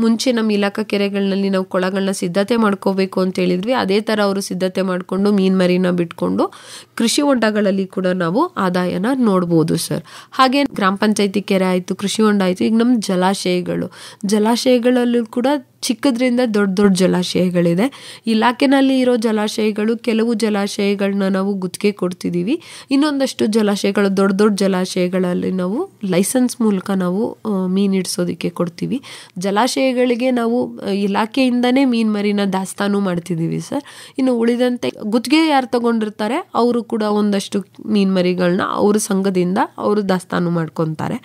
ಮುಂಚೆ ನಮ್ಮ ಇಲಾಖಾ ಕೆರೆಗಳಲ್ಲಿ ನಾವು ಕೊಳಗಳನ್ನ ಸಿದ್ಧತೆ ಮಾಡ್ಕೋಬೇಕು ಅಂತ ಹೇಳಿದ್ವಿ, ಅದೇ ಥರ ಅವರು ಸಿದ್ಧತೆ ಮಾಡಿಕೊಂಡು ಮೀನು ಮರಿನ ಬಿಟ್ಕೊಂಡು ಕೃಷಿ ಹೊಂಡಗಳಲ್ಲಿ ಕೂಡ ನಾವು ಆದಾಯನ ನೋಡ್ಬೋದು ಸರ್. ಹಾಗೆ ಗ್ರಾಮ ಪಂಚಾಯತಿ ಕೆರೆ ಆಯಿತು, ಕೃಷಿ ಹೊಂಡ ಆಯಿತು. ಈಗ ನಮ್ಮ ಜಲಾಶಯಗಳಲ್ಲೂ ಕೂಡ ಚಿಕ್ಕದ್ರಿಂದ ದೊಡ್ಡ ಜಲಾಶಯಗಳಿದೆ. ಇಲಾಖೆನಲ್ಲಿ ಇರೋ ಜಲಾಶಯಗಳು, ಕೆಲವು ಜಲಾಶಯಗಳನ್ನ ನಾವು ಗುತ್ತಿಗೆ ಕೊಡ್ತಿದ್ದೀವಿ. ಇನ್ನೊಂದಷ್ಟು ಜಲಾಶಯಗಳು, ದೊಡ್ಡ ಜಲಾಶಯಗಳಲ್ಲಿ ನಾವು ಲೈಸೆನ್ಸ್ ಮೂಲಕ ನಾವು ಮೀನು ಹಿಡಿಸೋದಕ್ಕೆ ಕೊಡ್ತೀವಿ. ಜಲಾಶಯಗಳಿಗೆ ನಾವು ಇಲಾಖೆಯಿಂದನೇ ಮೀನು ಮರಿನ ದಾಸ್ತಾನು ಮಾಡ್ತಿದ್ದೀವಿ ಸರ್. ಇನ್ನು ಉಳಿದಂತೆ ಗುತ್ತಿಗೆ ಯಾರು ತಗೊಂಡಿರ್ತಾರೆ ಅವರು ಕೂಡ ಒಂದಷ್ಟು ಮೀನು ಮರಿಗಳನ್ನ ಅವ್ರ ಸಂಘದಿಂದ ಅವರು ದಾಸ್ತಾನು ಮಾಡ್ಕೊತಾರೆ.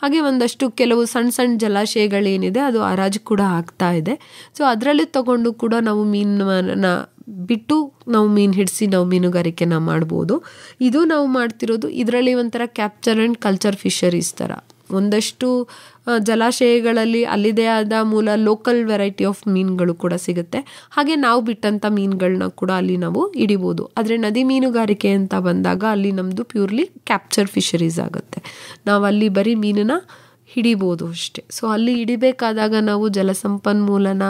ಹಾಗೆ ಒಂದಷ್ಟು ಕೆಲವು ಸಣ್ಣ ಜಲಾಶಯಗಳೇನಿದೆ ಅದು ಹರಾಜು ಕೂಡ ಆಗ್ತಾ ಇದೆ. ಸೊ ಅದರಲ್ಲಿ ತಗೊಂಡು ಕೂಡ ನಾವು ಮೀನನ್ನ ಬಿಟ್ಟು ನಾವು ಮೀನು ಹಿಡಿಸಿ ನಾವು ಮೀನುಗಾರಿಕೆನ ಮಾಡ್ಬೋದು. ಇದು ನಾವು ಮಾಡ್ತಿರೋದು ಇದರಲ್ಲಿ ಒಂಥರ ಕ್ಯಾಪ್ಚರ್ ಆ್ಯಂಡ್ ಕಲ್ಚರ್ ಫಿಶರೀಸ್ ಥರ. ಒಂದಷ್ಟು ಜಲಾಶಯಗಳಲ್ಲಿ ಅಲ್ಲಿದೇ ಆದ ಮೂಲ ಲೋಕಲ್ ವೆರೈಟಿ ಆಫ್ ಮೀನುಗಳು ಕೂಡ ಸಿಗುತ್ತೆ. ಹಾಗೆ ನಾವು ಬಿಟ್ಟಂಥ ಮೀನುಗಳನ್ನ ಕೂಡ ಅಲ್ಲಿ ನಾವು ಹಿಡಿಬೋದು. ಆದರೆ ನದಿ ಮೀನುಗಾರಿಕೆ ಅಂತ ಬಂದಾಗ ಅಲ್ಲಿ ನಮ್ಮದು ಪ್ಯೂರ್ಲಿ ಕ್ಯಾಪ್ಚರ್ ಫಿಶರೀಸ್ ಆಗುತ್ತೆ. ನಾವು ಅಲ್ಲಿ ಬರೀ ಮೀನನ್ನ ಹಿಡಿಬೋದು ಅಷ್ಟೆ. ಸೊ ಅಲ್ಲಿ ಹಿಡಿಬೇಕಾದಾಗ ನಾವು ಜಲಸಂಪನ್ಮೂಲನ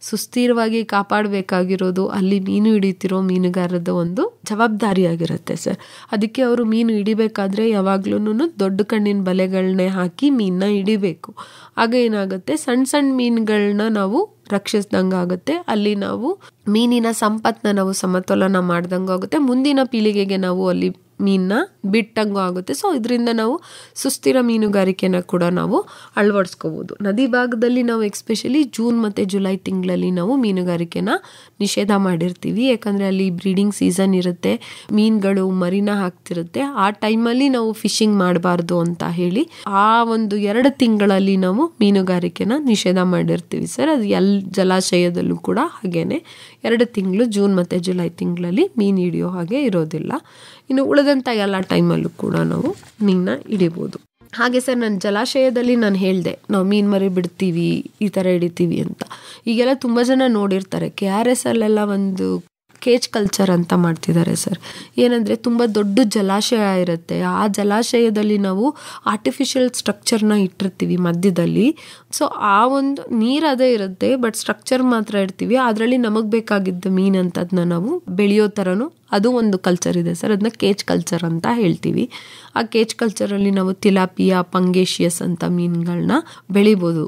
ಸುಸ್ಥಿರವಾಗಿ ಕಾಪಾಡಬೇಕಾಗಿರೋದು ಅಲ್ಲಿ ಮೀನು ಹಿಡಿತಿರೋ ಮೀನುಗಾರರದ ಒಂದು ಜವಾಬ್ದಾರಿಯಾಗಿರುತ್ತೆ ಸರ್. ಅದಕ್ಕೆ ಅವರು ಮೀನು ಹಿಡಿಬೇಕಾದ್ರೆ ಯಾವಾಗ್ಲೂ ದೊಡ್ಡ ಕಣ್ಣಿನ ಬಲೆಗಳನ್ನೇ ಹಾಕಿ ಮೀನನ್ನ ಹಿಡಿಬೇಕು. ಆಗ ಏನಾಗುತ್ತೆ, ಸಣ್ಣ ಸಣ್ಣ ಮೀನುಗಳನ್ನ ನಾವು ರಕ್ಷಿಸ್ದಂಗೆ ಆಗುತ್ತೆ. ಅಲ್ಲಿ ನಾವು ಮೀನಿನ ಸಂಪತ್ತನ್ನ ನಾವು ಸಮತೋಲನ ಮಾಡ್ದಂಗೂ ಆಗುತ್ತೆ. ಮುಂದಿನ ಪೀಳಿಗೆಗೆ ನಾವು ಅಲ್ಲಿ ಮೀನನ್ನ ಬಿಟ್ಟಂಗೂ ಆಗುತ್ತೆ. ಸೊ ಇದರಿಂದ ನಾವು ಸುಸ್ಥಿರ ಮೀನುಗಾರಿಕೆನ ಕೂಡ ನಾವು ಅಳವಡಿಸ್ಕೋಬೋದು. ನದಿ ಭಾಗದಲ್ಲಿ ನಾವು ಎಕ್ಸ್ಪೆಷಲಿ ಜೂನ್ ಮತ್ತು ಜುಲೈ ತಿಂಗಳಲ್ಲಿ ನಾವು ಮೀನುಗಾರಿಕೆನ ನಿಷೇಧ ಮಾಡಿರ್ತೀವಿ. ಯಾಕಂದರೆ ಅಲ್ಲಿ ಬ್ರೀಡಿಂಗ್ ಸೀಸನ್ ಇರುತ್ತೆ, ಮೀನುಗಳು ಮರಿನ ಹಾಕ್ತಿರುತ್ತೆ. ಆ ಟೈಮಲ್ಲಿ ನಾವು ಫಿಶಿಂಗ್ ಮಾಡಬಾರ್ದು ಅಂತ ಹೇಳಿ ಆ ಒಂದು 2 ತಿಂಗಳಲ್ಲಿ ನಾವು ಮೀನುಗಾರಿಕೆನ ನಿಷೇಧ ಮಾಡಿರ್ತೀವಿ ಸರ್. ಅದು ಜಲಾಶಯದಲ್ಲೂ ಕೂಡ ಹಾಗೇನೆ 2 ತಿಂಗಳು ಜೂನ್ ಮತ್ತು ಜುಲೈ ತಿಂಗಳಲ್ಲಿ ಮೀನು ಹಿಡಿಯೋ ಹಾಗೆ ಇರೋದಿಲ್ಲ. ಇನ್ನು ಉಳಿದಂಥ ಎಲ್ಲ ಟೈಮಲ್ಲೂ ಕೂಡ ನಾವು ಮೀನನ್ನ ಹಿಡಿಬೋದು. ಹಾಗೆ ಸರ್, ನಾನು ಜಲಾಶಯದಲ್ಲಿ ನಾನು ಹೇಳಿದೆ ನಾವು ಮೀನು ಮರಿ ಬಿಡ್ತೀವಿ, ಈ ಥರ ಹಿಡಿತೀವಿ ಅಂತ. ಈಗೆಲ್ಲ ತುಂಬ ಜನ ನೋಡಿರ್ತಾರೆ, KRS ಅಲ್ಲೆಲ್ಲ ಒಂದು ಕೇಜ್ ಕಲ್ಚರ್ ಅಂತ ಮಾಡ್ತಿದ್ದಾರೆ ಸರ್. ಏನಂದರೆ ತುಂಬ ದೊಡ್ಡ ಜಲಾಶಯ ಇರುತ್ತೆ, ಆ ಜಲಾಶಯದಲ್ಲಿ ನಾವು ಆರ್ಟಿಫಿಷಿಯಲ್ ಸ್ಟ್ರಕ್ಚರ್ನ ಇಟ್ಟಿರ್ತೀವಿ ಮಧ್ಯದಲ್ಲಿ. ಸೊ ಆ ಒಂದು ನೀರು ಅದೇ ಇರುತ್ತೆ, ಬಟ್ ಸ್ಟ್ರಕ್ಚರ್ ಮಾತ್ರ ಇಡ್ತೀವಿ. ಅದರಲ್ಲಿ ನಮಗೆ ಬೇಕಾಗಿದ್ದ ಮೀನಂತದನ್ನ ನಾವು ಬೆಳೆಯೋ ಥರನೂ ಅದು ಒಂದು ಕಲ್ಚರ್ ಇದೆ ಸರ್. ಅದನ್ನ ಕೇಜ್ ಕಲ್ಚರ್ ಅಂತ ಹೇಳ್ತೀವಿ. ಆ ಕೇಜ್ ಕಲ್ಚರಲ್ಲಿ ನಾವು ತಿಲಾಪಿಯಾ, ಪಂಗೇಶಿಯಸ್ ಅಂತ ಮೀನುಗಳನ್ನ ಬೆಳಿಬೋದು.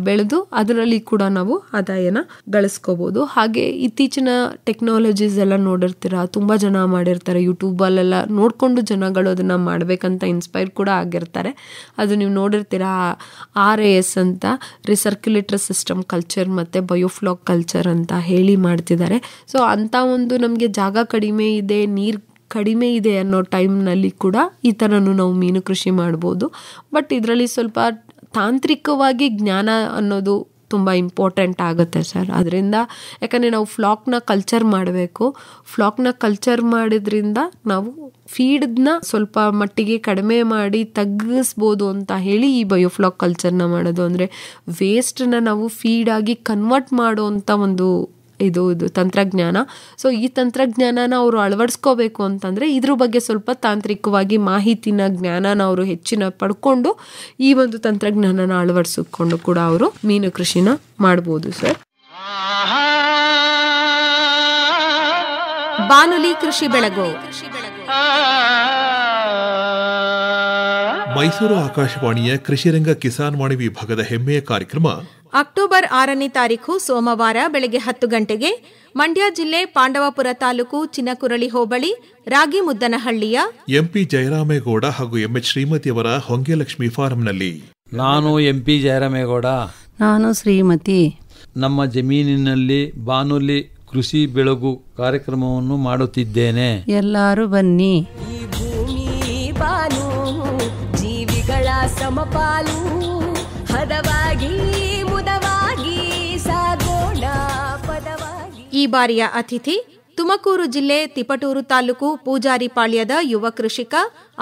ಬೆಳೆದು ಅದರಲ್ಲಿ ಕೂಡ ನಾವು ಆದಾಯನ ಗಳಿಸ್ಕೋಬೋದು. ಹಾಗೆ ಇತ್ತೀಚಿನ ಟೆಕ್ನಾಲಜೀಸ್ ಎಲ್ಲ ನೋಡಿರ್ತೀರ, ತುಂಬ ಜನ ಮಾಡಿರ್ತಾರೆ. ಯೂಟ್ಯೂಬಲ್ಲೆಲ್ಲ ನೋಡಿಕೊಂಡು ಜನಗಳು ಅದನ್ನು ಮಾಡಬೇಕಂತ ಇನ್ಸ್ಪೈರ್ ಕೂಡ ಆಗಿರ್ತಾರೆ. ಅದು ನೀವು ನೋಡಿರ್ತೀರ, RAS ಅಂತ ರಿಸರ್ಕ್ಯುಲೇಟರ್ ಸಿಸ್ಟಮ್ ಕಲ್ಚರ್ ಮತ್ತು ಬಯೋಫ್ಲಾಕ್ ಕಲ್ಚರ್ ಅಂತ ಹೇಳಿ ಮಾಡ್ತಿದ್ದಾರೆ. ಸೊ ಅಂಥ ಒಂದು ನಮಗೆ ಜಾಗ ಕಡಿಮೆ ಇದೆ, ನೀರು ಕಡಿಮೆ ಇದೆ ಅನ್ನೋ ಟೈಮ್ನಲ್ಲಿ ಕೂಡ ಈ ಥರನೂ ನಾವು ಮೀನು ಕೃಷಿ ಮಾಡ್ಬೋದು. ಬಟ್ ಇದರಲ್ಲಿ ಸ್ವಲ್ಪ ತಾಂತ್ರಿಕವಾಗಿ ಜ್ಞಾನ ಅನ್ನೋದು ತುಂಬ ಇಂಪಾರ್ಟೆಂಟ್ ಆಗುತ್ತೆ ಸರ್. ಅದರಿಂದ ಯಾಕಂದರೆ ನಾವು ಫ್ಲಾಕ್ನ ಕಲ್ಚರ್ ಮಾಡಬೇಕು. ಫ್ಲಾಕ್ನ ಕಲ್ಚರ್ ಮಾಡಿದ್ರಿಂದ ನಾವು ಫೀಡನ್ನ ಸ್ವಲ್ಪ ಮಟ್ಟಿಗೆ ಕಡಿಮೆ ಮಾಡಿ ತಗ್ಗಿಸ್ಬೋದು ಅಂತ ಹೇಳಿ ಈ ಬಯೋಫ್ಲಾಕ್ ಕಲ್ಚರ್ನ ಮಾಡೋದು. ಅಂದರೆ ವೇಸ್ಟನ್ನ ನಾವು ಫೀಡಾಗಿ ಕನ್ವರ್ಟ್ ಮಾಡೋ ಅಂಥ ಒಂದು ಇದು ತಂತ್ರಜ್ಞಾನ. ಸೊ ಈ ತಂತ್ರಜ್ಞಾನನ ಅವರು ಅಳವಡಿಸ್ಕೋಬೇಕು ಅಂತಂದರೆ ಇದ್ರ ಬಗ್ಗೆ ಸ್ವಲ್ಪ ತಾಂತ್ರಿಕವಾಗಿ ಮಾಹಿತಿನ ಜ್ಞಾನನ ಅವರು ಹೆಚ್ಚಿನ ಪಡ್ಕೊಂಡು ಈ ಒಂದು ತಂತ್ರಜ್ಞಾನನ ಅಳವಡಿಸಿಕೊಂಡು ಕೂಡ ಅವರು ಮೀನು ಕೃಷಿನ ಮಾಡ್ಬೋದು ಸರ್. ಬಾನುಲಿ ಕೃಷಿ ಬೆಳಗು ಮೈಸೂರು ಆಕಾಶವಾಣಿಯ ಕೃಷಿರಂಗ ಕಿಸಾನ್ ವಾಣಿ ವಿಭಾಗದ ಹೆಮ್ಮೆಯ ಕಾರ್ಯಕ್ರಮ ಅಕ್ಟೋಬರ್ 6ನೇ ತಾರೀಖು ಸೋಮವಾರ ಬೆಳಗ್ಗೆ 10 ಗಂಟೆಗೆ ಮಂಡ್ಯ ಜಿಲ್ಲೆ ಪಾಂಡವಪುರ ತಾಲೂಕು ಚಿನಕುರಳಿ ಹೋಬಳಿ ರಾಗಿಮುದ್ದನಹಳ್ಳಿಯ MP ಜಯರಾಮೇಗೌಡ ಹಾಗೂ MH ಶ್ರೀಮತಿಯವರ ಹೊಂಗೆಲಕ್ಷ್ಮಿ ಫಾರಂನಲ್ಲಿ. ನಾನು MP ಜಯರಾಮೇಗೌಡ, ನಾನು ಶ್ರೀಮತಿ. ನಮ್ಮ ಜಮೀನಿನಲ್ಲಿ ಬಾನುಲಿ ಕೃಷಿ ಬೆಳಗು ಕಾರ್ಯಕ್ರಮವನ್ನು ಮಾಡುತ್ತಿದ್ದೇನೆ. ಎಲ್ಲರೂ ಬನ್ನಿ. ಈ ಭೂಮಿ ಬಾನು ಜೀವಿಗಳ ಸಮಪಾಲು, ಹದವಾಗಿ ಮುದವಾಗಿ ಸಾಗೋಣ ಪದವಾಗಿ. ಈ ಬಾರಿಯ ಅತಿಥಿ ತುಮಕೂರು ಜಿಲ್ಲೆ ತಿಪಟೂರು ತಾಲೂಕು ಪೂಜಾರಿಪಾಳ್ಯದ ಯುವ ಕೃಷಿಕ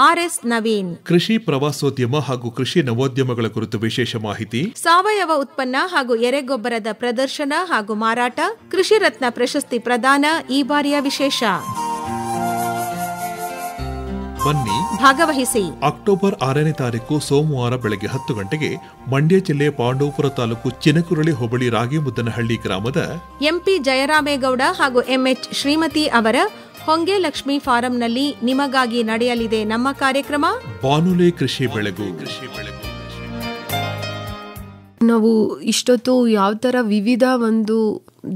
RS ನವೀನ್. ಕೃಷಿ ಪ್ರವಾಸೋದ್ಯಮ ಹಾಗೂ ಕೃಷಿ ನವೋದ್ಯಮಗಳ ಕುರಿತು ವಿಶೇಷ ಮಾಹಿತಿ, ಸಾವಯವ ಉತ್ಪನ್ನ ಹಾಗೂ ಎರೆಗೊಬ್ಬರದ ಪ್ರದರ್ಶನ ಹಾಗೂ ಮಾರಾಟ, ಕೃಷಿ ರತ್ನ ಪ್ರಶಸ್ತಿ ಪ್ರದಾನ ಈ ಬಾರಿಯ ವಿಶೇಷ. ಬನ್ನಿ, ಭಾಗವಹಿಸಿ. ಅಕ್ಟೋಬರ್ 6ನೇ ತಾರೀಕು ಸೋಮವಾರ ಬೆಳಗ್ಗೆ 10 ಗಂಟೆಗೆ ಮಂಡ್ಯ ಜಿಲ್ಲೆ ಪಾಂಡವಪುರ ತಾಲೂಕು ಚಿನಕುರಳಿ ಹೋಬಳಿ ರಾಗಿಮುದ್ದನಹಳ್ಳಿ ಗ್ರಾಮದ MP ಜಯರಾಮೇಗೌಡ ಹಾಗೂ MH ಶ್ರೀಮತಿ ಅವರ ಹೊಂಗೆಲಕ್ಷ್ಮಿ ಫಾರಂನಲ್ಲಿ ನಿಮಗಾಗಿ ನಡೆಯಲಿದೆ ನಮ್ಮ ಕಾರ್ಯಕ್ರಮ ಬಾನುಲಿ ಕೃಷಿ ಬೆಳಗು. ನಾವು ಇಷ್ಟೊತ್ತು ಯಾವ ಥರ ವಿವಿಧ ಒಂದು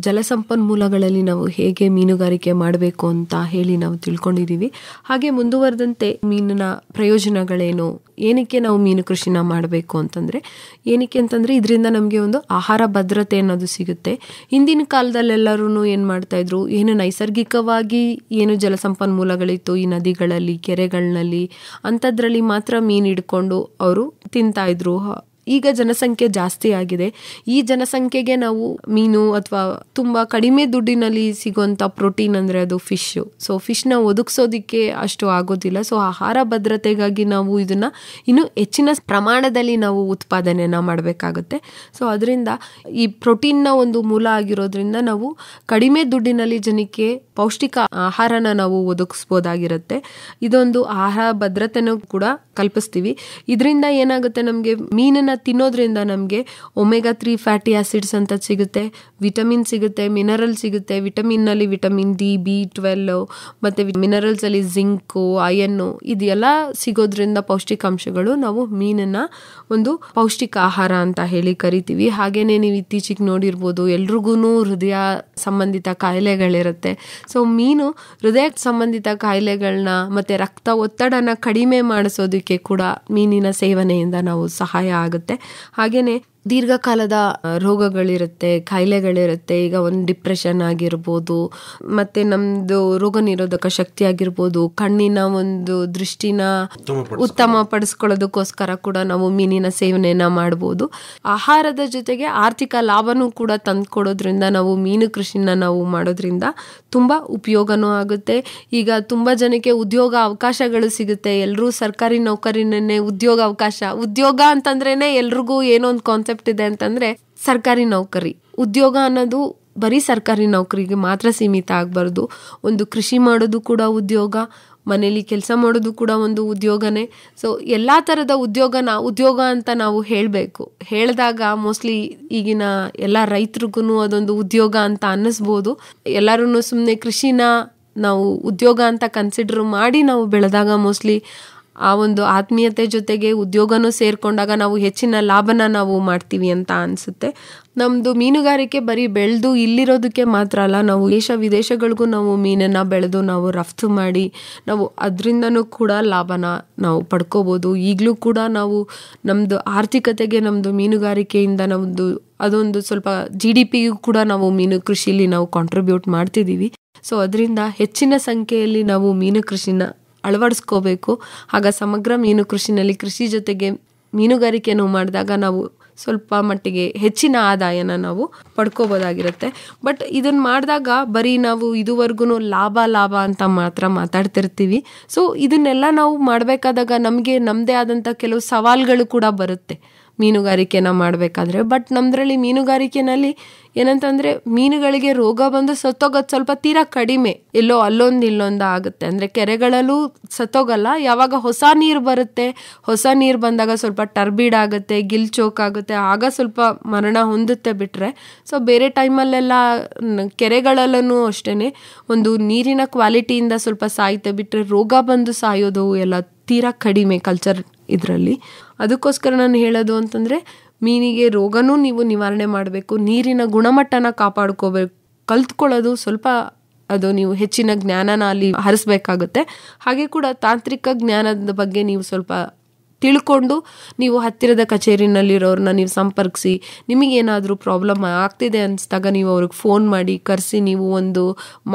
ಜಲಸಂಪನ್ಮೂಲಗಳಲ್ಲಿ ನಾವು ಹೇಗೆ ಮೀನುಗಾರಿಕೆ ಮಾಡಬೇಕು ಅಂತ ಹೇಳಿ ನಾವು ತಿಳ್ಕೊಂಡಿದ್ದೀವಿ. ಹಾಗೆ ಮುಂದುವರೆದಂತೆ ಮೀನಿನ ಪ್ರಯೋಜನಗಳೇನು, ಏನಕ್ಕೆ ನಾವು ಮೀನು ಕೃಷಿನ ಮಾಡಬೇಕು ಅಂತಂದರೆ, ಏನಕ್ಕೆ ಅಂತಂದರೆ ಇದರಿಂದ ನಮಗೆ ಒಂದು ಆಹಾರ ಭದ್ರತೆ ಅನ್ನೋದು ಸಿಗುತ್ತೆ. ಹಿಂದಿನ ಕಾಲದಲ್ಲೆಲ್ಲರೂ ಏನು ಮಾಡ್ತಾಯಿದ್ರು, ಏನು ನೈಸರ್ಗಿಕವಾಗಿ ಏನು ಜಲಸಂಪನ್ಮೂಲಗಳಿತ್ತು ಈ ನದಿಗಳಲ್ಲಿ, ಕೆರೆಗಳಲ್ಲಿ, ಅಂಥದ್ರಲ್ಲಿ ಮಾತ್ರ ಮೀನು ಹಿಡ್ಕೊಂಡು ಅವರು ತಿಂತಾಯಿದ್ರು. ಈಗ ಜನಸಂಖ್ಯೆ ಜಾಸ್ತಿ ಆಗಿದೆ. ಈ ಜನಸಂಖ್ಯೆಗೆ ನಾವು ಮೀನು ಅಥವಾ ತುಂಬಾ ಕಡಿಮೆ ದುಡ್ಡಿನಲ್ಲಿ ಸಿಗುವಂತ ಪ್ರೋಟೀನ್ ಅಂದ್ರೆ ಅದು ಫಿಶ್. ಸೊ ಫಿಶ್ನ ಒದಗಿಸೋದಿಕ್ಕೆ ಅಷ್ಟು ಆಗೋದಿಲ್ಲ. ಸೊ ಆಹಾರ ಭದ್ರತೆಗಾಗಿ ನಾವು ಇದನ್ನ ಇನ್ನು ಹೆಚ್ಚಿನ ಪ್ರಮಾಣದಲ್ಲಿ ನಾವು ಉತ್ಪಾದನೆಯನ್ನ ಮಾಡಬೇಕಾಗುತ್ತೆ. ಸೊ ಅದರಿಂದ ಈ ಪ್ರೋಟೀನ್ನ ಒಂದು ಮೂಲ ಆಗಿರೋದ್ರಿಂದ ನಾವು ಕಡಿಮೆ ದುಡ್ಡಿನಲ್ಲಿ ಜನಕ್ಕೆ ಪೌಷ್ಟಿಕ ಆಹಾರನ ನಾವು ಒದಗಿಸ್ಬೋದಾಗಿರುತ್ತೆ. ಇದೊಂದು ಆಹಾರ ಭದ್ರತೆನೂ ಕೂಡ ಕಲ್ಪಿಸ್ತೀವಿ. ಇದರಿಂದ ಏನಾಗುತ್ತೆ, ನಮಗೆ ಮೀನನ್ನ ತಿನ್ನೋದ್ರಿಂದ ನಮಗೆ ಒಮೆಗಾ 3 ಫ್ಯಾಟಿ ಆಸಿಡ್ಸ್ ಅಂತ ಸಿಗುತ್ತೆ, ವಿಟಮಿನ್ ಸಿಗುತ್ತೆ, ಮಿನರಲ್ ಸಿಗುತ್ತೆ. ವಿಟಮಿನ್ನಲ್ಲಿ ವಿಟಮಿನ್ ಡಿ, B12 ಮತ್ತು ಮಿನರಲ್ಸ್ ಅಲ್ಲಿ ಜಿಂಕು, ಅಯನ್ನು ಇದೆಲ್ಲ ಸಿಗೋದ್ರಿಂದ ಪೌಷ್ಟಿಕಾಂಶಗಳು ನಾವು ಮೀನನ್ನ ಒಂದು ಪೌಷ್ಟಿಕ ಆಹಾರ ಅಂತ ಹೇಳಿ ಕರಿತೀವಿ. ಹಾಗೇನೆ ನೀವು ಇತ್ತೀಚೆಗೆ ನೋಡಿರ್ಬೋದು, ಎಲ್ರಿಗೂ ಹೃದಯ ಸಂಬಂಧಿತ ಕಾಯಿಲೆಗಳಿರುತ್ತೆ. ಸೊ ಮೀನು ಹೃದಯ ಸಂಬಂಧಿತ ಕಾಯಿಲೆಗಳನ್ನ ಮತ್ತೆ ರಕ್ತ ಒತ್ತಡನ ಕಡಿಮೆ ಮಾಡಿಸೋದಕ್ಕೆ ಕೂಡ ಮೀನಿನ ಸೇವನೆಯಿಂದ ನಾವು ಸಹಾಯ ಆಗುತ್ತೆ. ಹಾಗೇನೆ ದೀರ್ಘಕಾಲದ ರೋಗಗಳಿರುತ್ತೆ, ಕಾಯಿಲೆಗಳಿರುತ್ತೆ. ಈಗ ಒಂದು ಡಿಪ್ರೆಷನ್ ಆಗಿರ್ಬೋದು, ಮತ್ತೆ ನಮ್ದು ರೋಗ ನಿರೋಧಕ ಶಕ್ತಿ ಆಗಿರ್ಬೋದು, ಕಣ್ಣಿನ ಒಂದು ದೃಷ್ಟಿನ ಉತ್ತಮ ಪಡಿಸ್ಕೊಳ್ಳೋದಕ್ಕೋಸ್ಕರ ಕೂಡ ನಾವು ಮೀನಿನ ಸೇವನೆಯನ್ನ ಮಾಡ್ಬೋದು. ಆಹಾರದ ಜೊತೆಗೆ ಆರ್ಥಿಕ ಲಾಭನೂ ಕೂಡ ತಂದ್ಕೊಡೋದ್ರಿಂದ ನಾವು ಮೀನು ಕೃಷಿನ ನಾವು ಮಾಡೋದ್ರಿಂದ ತುಂಬಾ ಉಪಯೋಗನೂ ಆಗುತ್ತೆ. ಈಗ ತುಂಬಾ ಜನಕ್ಕೆ ಉದ್ಯೋಗ ಅವಕಾಶಗಳು ಸಿಗುತ್ತೆ. ಎಲ್ಲರೂ ಸರ್ಕಾರಿ ನೌಕರಿನೇ ಉದ್ಯೋಗ ಅಂತಂದ್ರೇನೆ ಎಲ್ರಿಗೂ ಏನೋ ಒಂದು ಕಾನ್ಸೆಪ್ಟ್ ಇದೆ ಅಂತಂದ್ರೆ ಸರ್ಕಾರಿ ನೌಕರಿ. ಉದ್ಯೋಗ ಅನ್ನೋದು ಬರೀ ಸರ್ಕಾರಿ ನೌಕರಿಗೆ ಮಾತ್ರ ಸೀಮಿತ ಆಗಬಾರ್ದು. ಒಂದು ಕೃಷಿ ಮಾಡೋದು ಕೂಡ ಉದ್ಯೋಗ, ಮನೇಲಿ ಕೆಲಸ ಮಾಡೋದು ಕೂಡ ಒಂದು ಉದ್ಯೋಗನೇ. ಸೊ ಎಲ್ಲ ಥರದ ಉದ್ಯೋಗ ಅಂತ ನಾವು ಹೇಳಬೇಕು. ಹೇಳಿದಾಗ ಮೋಸ್ಟ್ಲಿ ಈಗಿನ ಎಲ್ಲ ರೈತರಿಗೂ ಅದೊಂದು ಉದ್ಯೋಗ ಅಂತ ಅನ್ನಿಸ್ಬೋದು. ಎಲ್ಲರೂ ಸುಮ್ಮನೆ ಕೃಷಿನ ನಾವು ಉದ್ಯೋಗ ಅಂತ ಕನ್ಸಿಡರ್ ಮಾಡಿ ನಾವು ಬೆಳೆದಾಗ ಮೋಸ್ಟ್ಲಿ ಆ ಒಂದು ಆತ್ಮೀಯತೆ ಜೊತೆಗೆ ಉದ್ಯೋಗನೂ ಸೇರ್ಕೊಂಡಾಗ ನಾವು ಹೆಚ್ಚಿನ ಲಾಭನ ನಾವು ಮಾಡ್ತೀವಿ ಅಂತ ಅನಿಸುತ್ತೆ. ನಮ್ಮದು ಮೀನುಗಾರಿಕೆ ಬರೀ ಬೆಳೆದು ಇಲ್ಲಿರೋದಕ್ಕೆ ಮಾತ್ರ ಅಲ್ಲ, ನಾವು ದೇಶ ವಿದೇಶಗಳಿಗೂ ನಾವು ಮೀನನ್ನು ಬೆಳೆದು ನಾವು ರಫ್ತು ಮಾಡಿ ನಾವು ಅದರಿಂದನೂ ಕೂಡ ಲಾಭನ ನಾವು ಪಡ್ಕೋಬೋದು. ಈಗಲೂ ಕೂಡ ನಾವು ನಮ್ಮದು ಆರ್ಥಿಕತೆಗೆ ನಮ್ಮದು ಮೀನುಗಾರಿಕೆಯಿಂದ ನಮ್ಮದು ಅದೊಂದು ಸ್ವಲ್ಪ GDPಗೂ ಕೂಡ ನಾವು ಮೀನು ಕೃಷಿಲಿ ನಾವು ಕಾಂಟ್ರಿಬ್ಯೂಟ್ ಮಾಡ್ತಿದ್ದೀವಿ. ಸೊ ಅದರಿಂದ ಹೆಚ್ಚಿನ ಸಂಖ್ಯೆಯಲ್ಲಿ ನಾವು ಮೀನು ಕೃಷಿನ ಅಳವಡಿಸ್ಕೋಬೇಕು. ಆಗ ಸಮಗ್ರ ಮೀನು ಕೃಷಿನಲ್ಲಿ ಕೃಷಿ ಜೊತೆಗೆ ಮೀನುಗಾರಿಕೆಯನ್ನು ಮಾಡಿದಾಗ ನಾವು ಸ್ವಲ್ಪ ಮಟ್ಟಿಗೆ ಹೆಚ್ಚಿನ ಆದಾಯನ ನಾವು ಪಡ್ಕೋಬೋದಾಗಿರುತ್ತೆ. ಬಟ್ ಇದನ್ನು ಮಾಡಿದಾಗ ಬರೀ ನಾವು ಇದುವರೆಗೂ ಲಾಭ ಅಂತ ಮಾತ್ರ ಮಾತಾಡ್ತಿರ್ತೀವಿ. ಸೊ ಇದನ್ನೆಲ್ಲ ನಾವು ಮಾಡಬೇಕಾದಾಗ ನಮಗೆ ನಮ್ಮದೇ ಆದಂಥ ಕೆಲವು ಸವಾಲುಗಳು ಕೂಡ ಬರುತ್ತೆ ಮೀನುಗಾರಿಕೆನ ಮಾಡಬೇಕಾದ್ರೆ. ಬಟ್ ನಮ್ಮದ್ರಲ್ಲಿ ಮೀನುಗಾರಿಕೆನಲ್ಲಿ ಏನಂತಂದರೆ ಮೀನುಗಳಿಗೆ ರೋಗ ಬಂದು ಸತ್ತೋಗೋದು ಸ್ವಲ್ಪ ತೀರಾ ಕಡಿಮೆ, ಎಲ್ಲೋ ಅಲ್ಲೊಂದು ಇಲ್ಲೊಂದು ಆಗುತ್ತೆ. ಅಂದರೆ ಕೆರೆಗಳಲ್ಲೂ ಸತ್ತೋಗಲ್ಲ. ಯಾವಾಗ ಹೊಸ ನೀರು ಬರುತ್ತೆ, ಹೊಸ ನೀರು ಬಂದಾಗ ಸ್ವಲ್ಪ ಟರ್ಬಿಡ್ ಆಗುತ್ತೆ, ಗಿಲ್ ಚೋಕ್ ಆಗುತ್ತೆ, ಆಗ ಸ್ವಲ್ಪ ಮರಣ ಹೊಂದುತ್ತೆ ಬಿಟ್ಟರೆ. ಸೊ ಬೇರೆ ಟೈಮಲ್ಲೆಲ್ಲ ಕೆರೆಗಳಲ್ಲೂ ಅಷ್ಟೇ ಒಂದು ನೀರಿನ ಕ್ವಾಲಿಟಿಯಿಂದ ಸ್ವಲ್ಪ ಸಾಯುತ್ತೆ ಬಿಟ್ಟರೆ ರೋಗ ಬಂದು ಸಾಯೋದು ಎಲ್ಲ ತೀರಾ ಕಡಿಮೆ ಕಲ್ಚರ್ ಇದರಲ್ಲಿ. ಅದಕ್ಕೋಸ್ಕರ ನಾನು ಹೇಳೋದು ಅಂತಂದರೆ ಮೀನಿಗೆ ರೋಗನೂ ನೀವು ನಿವಾರಣೆ ಮಾಡಬೇಕು, ನೀರಿನ ಗುಣಮಟ್ಟನ ಕಾಪಾಡ್ಕೋಬೇಕು, ಕಲ್ತ್ಕೊಳ್ಳೋದು ಸ್ವಲ್ಪ ಅದು ನೀವು ಹೆಚ್ಚಿನ ಜ್ಞಾನನ ಅಲ್ಲಿ ಹರಿಸ್ಬೇಕಾಗುತ್ತೆ. ಹಾಗೆ ಕೂಡ ತಾಂತ್ರಿಕ ಜ್ಞಾನದ ಬಗ್ಗೆ ನೀವು ಸ್ವಲ್ಪ ತಿಳ್ಕೊಂಡು ನೀವು ಹತ್ತಿರದ ಕಚೇರಿನಲ್ಲಿರೋರನ್ನ ನೀವು ಸಂಪರ್ಕಿಸಿ, ನಿಮಗೇನಾದರೂ ಪ್ರಾಬ್ಲಮ್ ಆಗ್ತಿದೆ ಅನಿಸ್ದಾಗ ನೀವು ಅವ್ರಿಗೆ ಫೋನ್ ಮಾಡಿ ಕರೆಸಿ ನೀವು ಒಂದು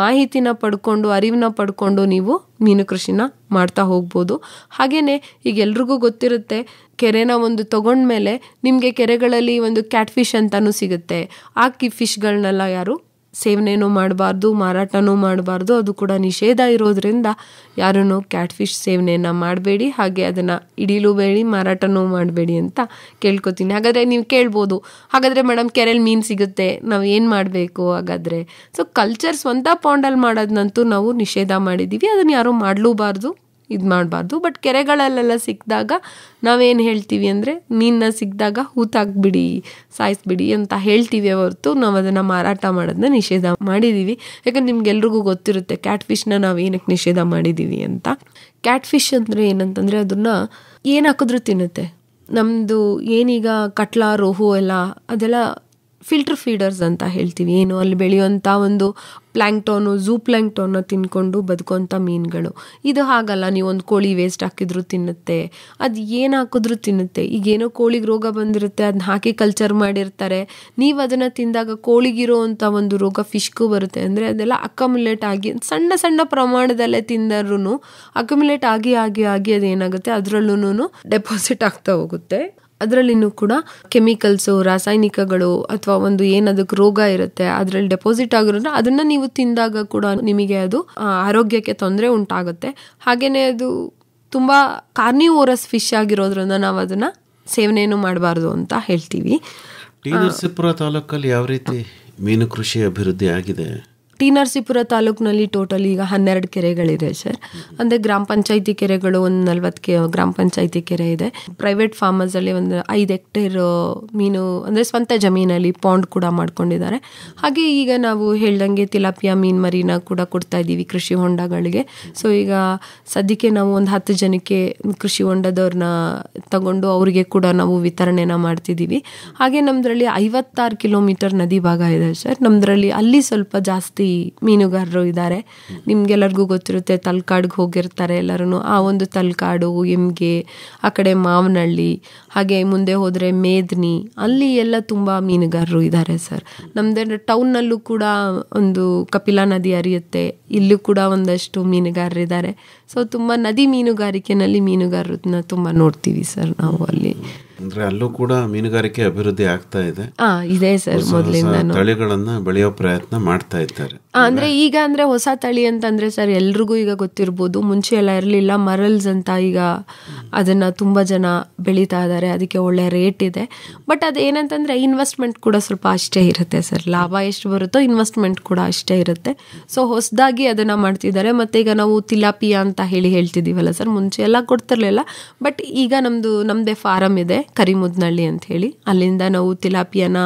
ಮಾಹಿತಿನ ಪಡ್ಕೊಂಡು ಅರಿವನ್ನ ಪಡ್ಕೊಂಡು ನೀವು ಮೀನು ಕೃಷಿನ ಮಾಡ್ತಾ ಹೋಗ್ಬೋದು. ಹಾಗೆಯೇ ಈಗ ಎಲ್ರಿಗೂ ಗೊತ್ತಿರುತ್ತೆ, ಕೆರೆನ ಒಂದು ತೊಗೊಂಡ್ಮೇಲೆ ನಿಮಗೆ ಕೆರೆಗಳಲ್ಲಿ ಒಂದು ಕ್ಯಾಟ್ ಫಿಶ್ ಅಂತಲೂ ಸಿಗುತ್ತೆ. ಆ ಫಿಶ್ಗಳನ್ನೆಲ್ಲ ಯಾರು ಸೇವನೆನೂ ಮಾಡಬಾರ್ದು, ಮಾರಾಟನೂ ಮಾಡಬಾರ್ದು. ಅದು ಕೂಡ ನಿಷೇಧ ಇರೋದ್ರಿಂದ ಯಾರೂ ಕ್ಯಾಟ್ ಫಿಶ್ ಸೇವನೆಯನ್ನು ಮಾಡಬೇಡಿ, ಹಾಗೆ ಅದನ್ನು ಹಿಡಿಲೂಬೇಡಿ, ಮಾರಾಟನೂ ಮಾಡಬೇಡಿ ಅಂತ ಕೇಳ್ಕೊತೀನಿ. ಹಾಗಾದರೆ ನೀವು ಕೇಳ್ಬೋದು, ಹಾಗಾದರೆ ಮೇಡಮ್ ಕೆರೆಯಲ್ಲಿ ಮೀನು ಸಿಗುತ್ತೆ, ನಾವು ಏನು ಮಾಡಬೇಕು ಹಾಗಾದರೆ? ಸೊ ಕಲ್ಚರ್ ಸ್ವಂತ ಪಾಂಡಲ್ಲಿ ಮಾಡೋದನ್ನಂತೂ ನಾವು ನಿಷೇಧ ಮಾಡಿದ್ದೀವಿ, ಅದನ್ನು ಯಾರೂ ಮಾಡಲೂಬಾರ್ದು, ಇದು ಮಾಡಬಾರ್ದು. ಬಟ್ ಕೆರೆಗಳಲ್ಲೆಲ್ಲ ಸಿಕ್ಕಿದಾಗ ನಾವೇನು ಹೇಳ್ತೀವಿ ಅಂದರೆ ಮೀನನ್ನ ಸಿಕ್ಕಿದಾಗ ಹೂತಾಕ್ಬಿಡಿ, ಸಾಯಿಸ್ಬಿಡಿ ಅಂತ ಹೇಳ್ತೀವಿ ಹೊರತು ನಾವು ಅದನ್ನು ಮಾರಾಟ ಮಾಡೋದನ್ನ ನಿಷೇಧ ಮಾಡಿದ್ದೀವಿ. ಯಾಕಂದ್ರೆ ನಿಮ್ಗೆಲ್ರಿಗೂ ಗೊತ್ತಿರುತ್ತೆ ಕ್ಯಾಟ್ ಫಿಶ್ನ ನಾವು ಏನಕ್ಕೆ ನಿಷೇಧ ಮಾಡಿದ್ದೀವಿ ಅಂತ. ಕ್ಯಾಟ್ ಫಿಶ್ ಅಂದರೆ ಏನಂತಂದರೆ ಅದನ್ನು ಏನು ಹಾಕಿದ್ರೂ ತಿನ್ನುತ್ತೆ. ನಮ್ಮದು ಏನೀಗ ಕಟ್ಲಾ, ರೋಹು ಎಲ್ಲ ಅದೆಲ್ಲ ಫಿಲ್ಟರ್ ಫೀಡರ್ಸ್ ಅಂತ ಹೇಳ್ತೀವಿ. ಏನು ಅಲ್ಲಿ ಬೆಳೆಯುವಂಥ ಒಂದು ಪ್ಲ್ಯಾಂಕ್ಟೋನು, ಝೂ ಪ್ಲ್ಯಾಂಕ್ಟೋನ್ನ ತಿನ್ಕೊಂಡು ಬದುಕುವಂಥ ಮೀನುಗಳು. ಇದು ಹಾಗಲ್ಲ, ನೀವು ಒಂದು ಕೋಳಿ ವೇಸ್ಟ್ ಹಾಕಿದ್ರೂ ತಿನ್ನುತ್ತೆ, ಅದು ಏನು ಹಾಕಿದ್ರೂ ತಿನ್ನುತ್ತೆ. ಈಗೇನೋ ಕೋಳಿಗೆ ರೋಗ ಬಂದಿರುತ್ತೆ, ಅದನ್ನ ಹಾಕಿ ಕಲ್ಚರ್ ಮಾಡಿರ್ತಾರೆ, ನೀವು ಅದನ್ನು ತಿಂದಾಗ ಕೋಳಿಗಿರೋ ಅಂಥ ಒಂದು ರೋಗ ಫಿಶ್ಗೂ ಬರುತ್ತೆ. ಅಂದರೆ ಅದೆಲ್ಲ ಅಕಮ್ಯುಲೇಟ್ ಆಗಿ ಸಣ್ಣ ಸಣ್ಣ ಪ್ರಮಾಣದಲ್ಲೇ ತಿಂದರೂ ಅಕಮ್ಯುಲೇಟ್ ಆಗಿ ಆಗಿ ಆಗಿ ಅದೇನಾಗುತ್ತೆ ಅದರಲ್ಲೂ ಡೆಪಾಸಿಟ್ ಆಗ್ತಾ ಹೋಗುತ್ತೆ. ಅದರಲ್ಲಿನೂ ಕೂಡ ಕೆಮಿಕಲ್ಸು, ರಾಸಾಯನಿಕಗಳು ಅಥವಾ ಒಂದು ಏನದಕ್ಕೆ ರೋಗ ಇರುತ್ತೆ ಅದರಲ್ಲಿ ಡೆಪಾಸಿಟ್ ಆಗಿರೋದ್ರೆ ಅದನ್ನು ನೀವು ತಿಂದಾಗ ಕೂಡ ನಿಮಗೆ ಅದು ಆರೋಗ್ಯಕ್ಕೆ ತೊಂದರೆ ಉಂಟಾಗುತ್ತೆ. ಹಾಗೆಯೇ ಅದು ತುಂಬ ಕಾರ್ನಿವೋರಸ್ ಫಿಶ್ ಆಗಿರೋದ್ರಿಂದ ನಾವು ಅದನ್ನು ಸೇವನೆಯನ್ನು ಮಾಡಬಾರ್ದು ಅಂತ ಹೇಳ್ತೀವಿ. ಟಿ ನರಸೀಪುರ ತಾಲೂಕಲ್ಲಿ ಯಾವ ರೀತಿ ಮೀನು ಕೃಷಿ ಅಭಿವೃದ್ಧಿ ಆಗಿದೆ? ಟಿ ನರಸೀಪುರ ತಾಲೂಕಿನಲ್ಲಿ ಟೋಟಲ್ ಈಗ 12 ಕೆರೆಗಳಿದೆ ಸರ್. ಅಂದರೆ ಗ್ರಾಮ ಪಂಚಾಯಿತಿ ಕೆರೆಗಳು ಒಂದು 40 ಗ್ರಾಮ ಪಂಚಾಯಿತಿ ಕೆರೆ ಇದೆ. ಪ್ರೈವೇಟ್ ಫಾರ್ಮರ್ಸಲ್ಲಿ ಒಂದು 5 ಹೆಕ್ಟೇರ್ ಮೀನು ಅಂದರೆ ಸ್ವಂತ ಜಮೀನಲ್ಲಿ ಪಾಂಡ್ ಕೂಡ ಮಾಡ್ಕೊಂಡಿದ್ದಾರೆ. ಹಾಗೆ ಈಗ ನಾವು ಹೇಳ್ದಂಗೆ ತಿಲಾಪಿಯಾ ಮೀನು ಮರಿನ ಕೂಡ ಕೊಡ್ತಾ ಇದ್ದೀವಿ ಕೃಷಿ ಹೊಂಡಗಳಿಗೆ. ಸೊ ಈಗ ಸದ್ಯಕ್ಕೆ ನಾವು ಒಂದು 10 ಜನಕ್ಕೆ ಕೃಷಿ ಹೊಂಡದವ್ರನ್ನ ತಗೊಂಡು ಅವರಿಗೆ ಕೂಡ ನಾವು ವಿತರಣೆನ ಮಾಡ್ತಿದ್ದೀವಿ. ಹಾಗೆ ನಮ್ಮದ್ರಲ್ಲಿ 56 ಕಿಲೋಮೀಟರ್ ನದಿ ಭಾಗ ಇದೆ ಸರ್. ನಮ್ಮದ್ರಲ್ಲಿ ಅಲ್ಲಿ ಸ್ವಲ್ಪ ಜಾಸ್ತಿ ಮೀನುಗಾರರು ಇದ್ದಾರೆ. ನಿಮ್ಗೆಲ್ಲರಿಗೂ ಗೊತ್ತಿರುತ್ತೆ, ತಲಕಾಡಿಗೆ ಹೋಗಿರ್ತಾರೆ ಎಲ್ಲರೂ. ಆ ಒಂದು ತಲಕಾಡು, ಎಮ್ಗೆ, ಆ ಕಡೆ ಮಾವನಹಳ್ಳಿ, ಹಾಗೆ ಮುಂದೆ ಹೋದರೆ ಮೇದ್ನಿ, ಅಲ್ಲಿ ಎಲ್ಲ ತುಂಬ ಮೀನುಗಾರರು ಇದ್ದಾರೆ ಸರ್. ನಮ್ಮದೇ ಟೌನ್ನಲ್ಲೂ ಕೂಡ ಒಂದು ಕಪಿಲಾ ನದಿ ಹರಿಯುತ್ತೆ, ಇಲ್ಲೂ ಕೂಡ ಒಂದಷ್ಟು ಮೀನುಗಾರರಿದ್ದಾರೆ. ಸೊ ತುಂಬ ನದಿ ಮೀನುಗಾರಿಕೆನಲ್ಲಿ ಮೀನುಗಾರರನ್ನ ತುಂಬ ನೋಡ್ತೀವಿ ಸರ್ ನಾವು ಅಲ್ಲಿ. ಅಂದ್ರೆ ಅಲ್ಲೂ ಕೂಡ ಮೀನುಗಾರಿಕೆ ಅಭಿವೃದ್ಧಿ ಆಗ್ತಾ ಇದೆ. ಇದೆ ಸರ್. ಮೊದಲಿಂದ ತಳಿಗಳನ್ನ ಬೆಳೆಯೋ ಪ್ರಯತ್ನ ಮಾಡ್ತಾ ಇದ್ದಾರೆ. ಅಂದ್ರೆ ಈಗ ಅಂದ್ರೆ ಹೊಸ ತಳಿ ಅಂತಂದ್ರೆ ಸರ್ ಎಲ್ರಿಗೂ ಈಗ ಗೊತ್ತಿರ್ಬೋದು. ಮುಂಚೆ ಎಲ್ಲ ಇರಲಿಲ್ಲ, ಮರಲ್ಸ್ ಅಂತ ಈಗ ಅದನ್ನ ತುಂಬಾ ಜನ ಬೆಳೀತಾ ಇದ್ದಾರೆ. ಅದಕ್ಕೆ ಒಳ್ಳೆ ರೇಟ್ ಇದೆ. ಬಟ್ ಅದೇನಂತಂದ್ರೆ ಇನ್ವೆಸ್ಟ್ಮೆಂಟ್ ಕೂಡ ಸ್ವಲ್ಪ ಅಷ್ಟೇ ಇರುತ್ತೆ ಸರ್. ಲಾಭ ಎಷ್ಟು ಬರುತ್ತೋ ಇನ್ವೆಸ್ಟ್ಮೆಂಟ್ ಕೂಡ ಅಷ್ಟೇ ಇರುತ್ತೆ. ಸೊ ಹೊಸದಾಗಿ ಅದನ್ನ ಮಾಡ್ತಿದ್ದಾರೆ. ಮತ್ತೆ ಈಗ ನಾವು ತಿಲಾಪಿಯಾ ಅಂತ ಹೇಳ್ತಿದ್ದೀವಲ್ಲ ಸರ್, ಮುಂಚೆ ಎಲ್ಲ ಕೊಡ್ತಿರ್ಲಿಲ್ಲ. ಬಟ್ ಈಗ ನಮ್ದೇ ಫಾರಂ ಇದೆ ಕರಿಮುದ್ನಳ್ಳಿ ಅಂತ ಹೇಳಿ. ಅಲ್ಲಿಂದ ನಾವು ತಿಲಾಪಿಯಾನ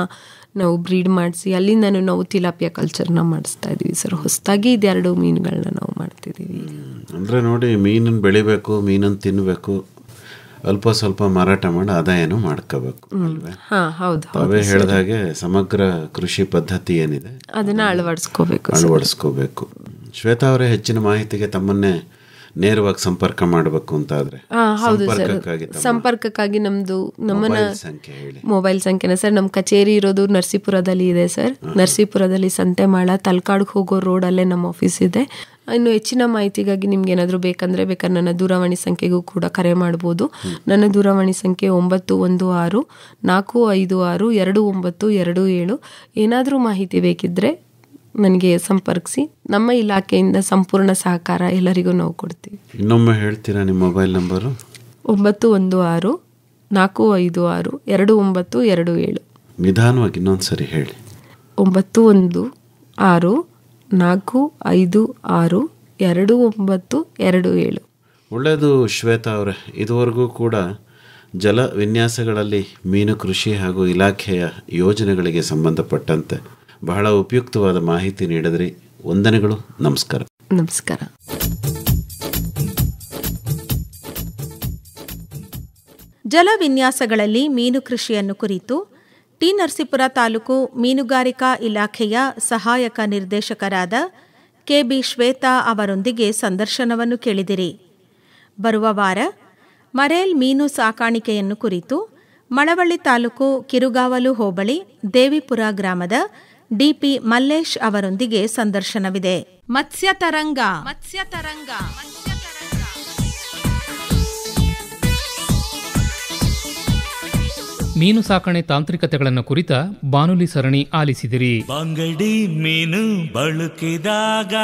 ನಾವು ಬ್ರೀಡ್ ಮಾಡಿಸಿ ಅಲ್ಲಿಂದ ನಾವು ತಿಲಾಪಿಯಾ ಕಲ್ಚರ್ನ ಮಾಡಿಸ್ತಾ ಇದೀವಿ ಸರ್. ಹೊಸದಾಗಿ ಇದೆರಡು ಮೀನುಗಳನ್ನ ನಾವು ಮಾಡ್ತಿದ್ದೀವಿ. ಅಂದರೆ ನೋಡಿ, ಮೀನನ್ನು ಬೆಳಿಬೇಕು, ಮೀನನ್ನು ತಿನ್ನಬೇಕು, ಅಲ್ಪ ಸ್ವಲ್ಪ ಮಾರಾಟ ಮಾಡಿ ಆದಾಯನೂ ಮಾಡ್ಕೋಬೇಕು. ಹೌದು. ಅವೇ ಹೇಳಿದ ಹಾಗೆ ಸಮಗ್ರ ಕೃಷಿ ಪದ್ಧತಿ ಏನಿದೆ ಅದನ್ನ ಅಳವಡಿಸ್ಕೋಬೇಕು. ಶ್ವೇತಾ ಅವರೇ, ಹೆಚ್ಚಿನ ಮಾಹಿತಿಗೆ ತಮ್ಮನ್ನೇ ನೇರವಾಗಿ ಸಂಪರ್ಕ ಮಾಡಬೇಕು ಅಂತ ಆದ್ರೆ ಸಂಪರ್ಕಕ್ಕಾಗಿ ನಮ್ಮನ್ನ ಮೊಬೈಲ್ ಸಂಖ್ಯೆನ ಸರ್, ನಮ್ಮ ಕಚೇರಿ ಇರೋದು ನರಸೀಪುರದಲ್ಲಿ ಇದೆ ಸರ್. ನರಸೀಪುರದಲ್ಲಿ ಸಂತೆಮಾಳ ತಲಕಾಡಿಗೆ ಹೋಗೋ ರೋಡಲ್ಲೇ ನಮ್ಮ ಆಫೀಸ್ ಇದೆ. ಇನ್ನು ಹೆಚ್ಚಿನ ಮಾಹಿತಿಗಾಗಿ ನಿಮ್ಗೆ ಏನಾದರೂ ಬೇಕಾದ್ರೆ ನನ್ನ ದೂರವಾಣಿ ಸಂಖ್ಯೆಗೂ ಕೂಡ ಕರೆ ಮಾಡ್ಬೋದು. ನನ್ನ ದೂರವಾಣಿ ಸಂಖ್ಯೆ 9164562927. ಏನಾದರೂ ಮಾಹಿತಿ ಬೇಕಿದ್ರೆ ನನಗೆ ಸಂಪರ್ಕಿಸಿ. ನಮ್ಮ ಇಲಾಖೆಯಿಂದ ಸಂಪೂರ್ಣ ಸಹಕಾರ ಎಲ್ಲರಿಗೂ ನಾವು ಕೊಡ್ತೀವಿ. ಇನ್ನೊಮ್ಮೆ ಹೇಳ್ತೀರಾ ನಿಮ್ಮ ಮೊಬೈಲ್ ನಂಬರು? 9164562927. ನಿಧಾನವಾಗಿ ಇನ್ನೊಂದ್ಸರಿ ಹೇಳಿ. 9164562927. ಒಳ್ಳೆಯದು ಶ್ವೇತಾ ಅವರೇ, ಇದುವರೆಗೂ ಕೂಡ ಜಲ ವಿನ್ಯಾಸಗಳಲ್ಲಿ ಮೀನು ಕೃಷಿ ಹಾಗೂ ಇಲಾಖೆಯ ಯೋಜನೆಗಳಿಗೆ ಸಂಬಂಧಪಟ್ಟಂತೆ ಬಹಳ ಉಪಯುಕ್ತವಾದ ಮಾಹಿತಿ ನೀಡಿದ್ರಿ. ವಂದನೆಗಳು. ನಮಸ್ಕಾರ. ನಮಸ್ಕಾರ. ಜಲ ವಿನ್ಯಾಸಗಳಲ್ಲಿ ಮೀನು ಕೃಷಿಯನ್ನು ಕುರಿತು ಟಿ ನರಸೀಪುರ ತಾಲೂಕು ಮೀನುಗಾರಿಕಾ ಇಲಾಖೆಯ ಸಹಾಯಕ ನಿರ್ದೇಶಕರಾದ ಕೆಬಿ ಶ್ವೇತಾ ಅವರೊಂದಿಗೆ ಸಂದರ್ಶನವನ್ನು ಕೇಳಿದಿರಿ. ಬರುವ ವಾರ ಮರೇಲ್ ಮೀನು ಸಾಕಾಣಿಕೆಯನ್ನು ಕುರಿತು ಮಳವಳ್ಳಿ ತಾಲೂಕು ಕಿರುಗಾವಲು ಹೋಬಳಿ ದೇವಿಪುರ ಗ್ರಾಮದ ಡಿಪಿ ಮಲ್ಲೇಶ್ ಅವರೊಂದಿಗೆ ಸಂದರ್ಶನವಿದೆ. ಮತ್ಸ್ಯ ತರಂಗ. ಮೀನು ಸಾಕಣೆ ತಾಂತ್ರಿಕತೆಗಳನ್ನು ಕುರಿತ ಬಾನುಲಿ ಸರಣಿ ಆಲಿಸಿದಿರಿ. ಬಂಗಡಿ ಮೀನು ಬಳಕಿದಾಗ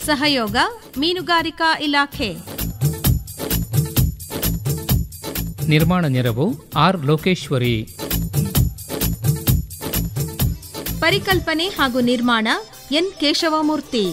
ಸಹಯೋಗ ಮೀನುಗಾರಿಕಾ ಇಲಾಖೆ. ನಿರ್ಮಾಣ ನೆರವು ಆರ್ ಲೋಕೇಶ್ವರಿ. ಪರಿಕಲ್ಪನೆ ಹಾಗೂ ನಿರ್ಮಾಣ ಎನ್ ಕೇಶವಮೂರ್ತಿ.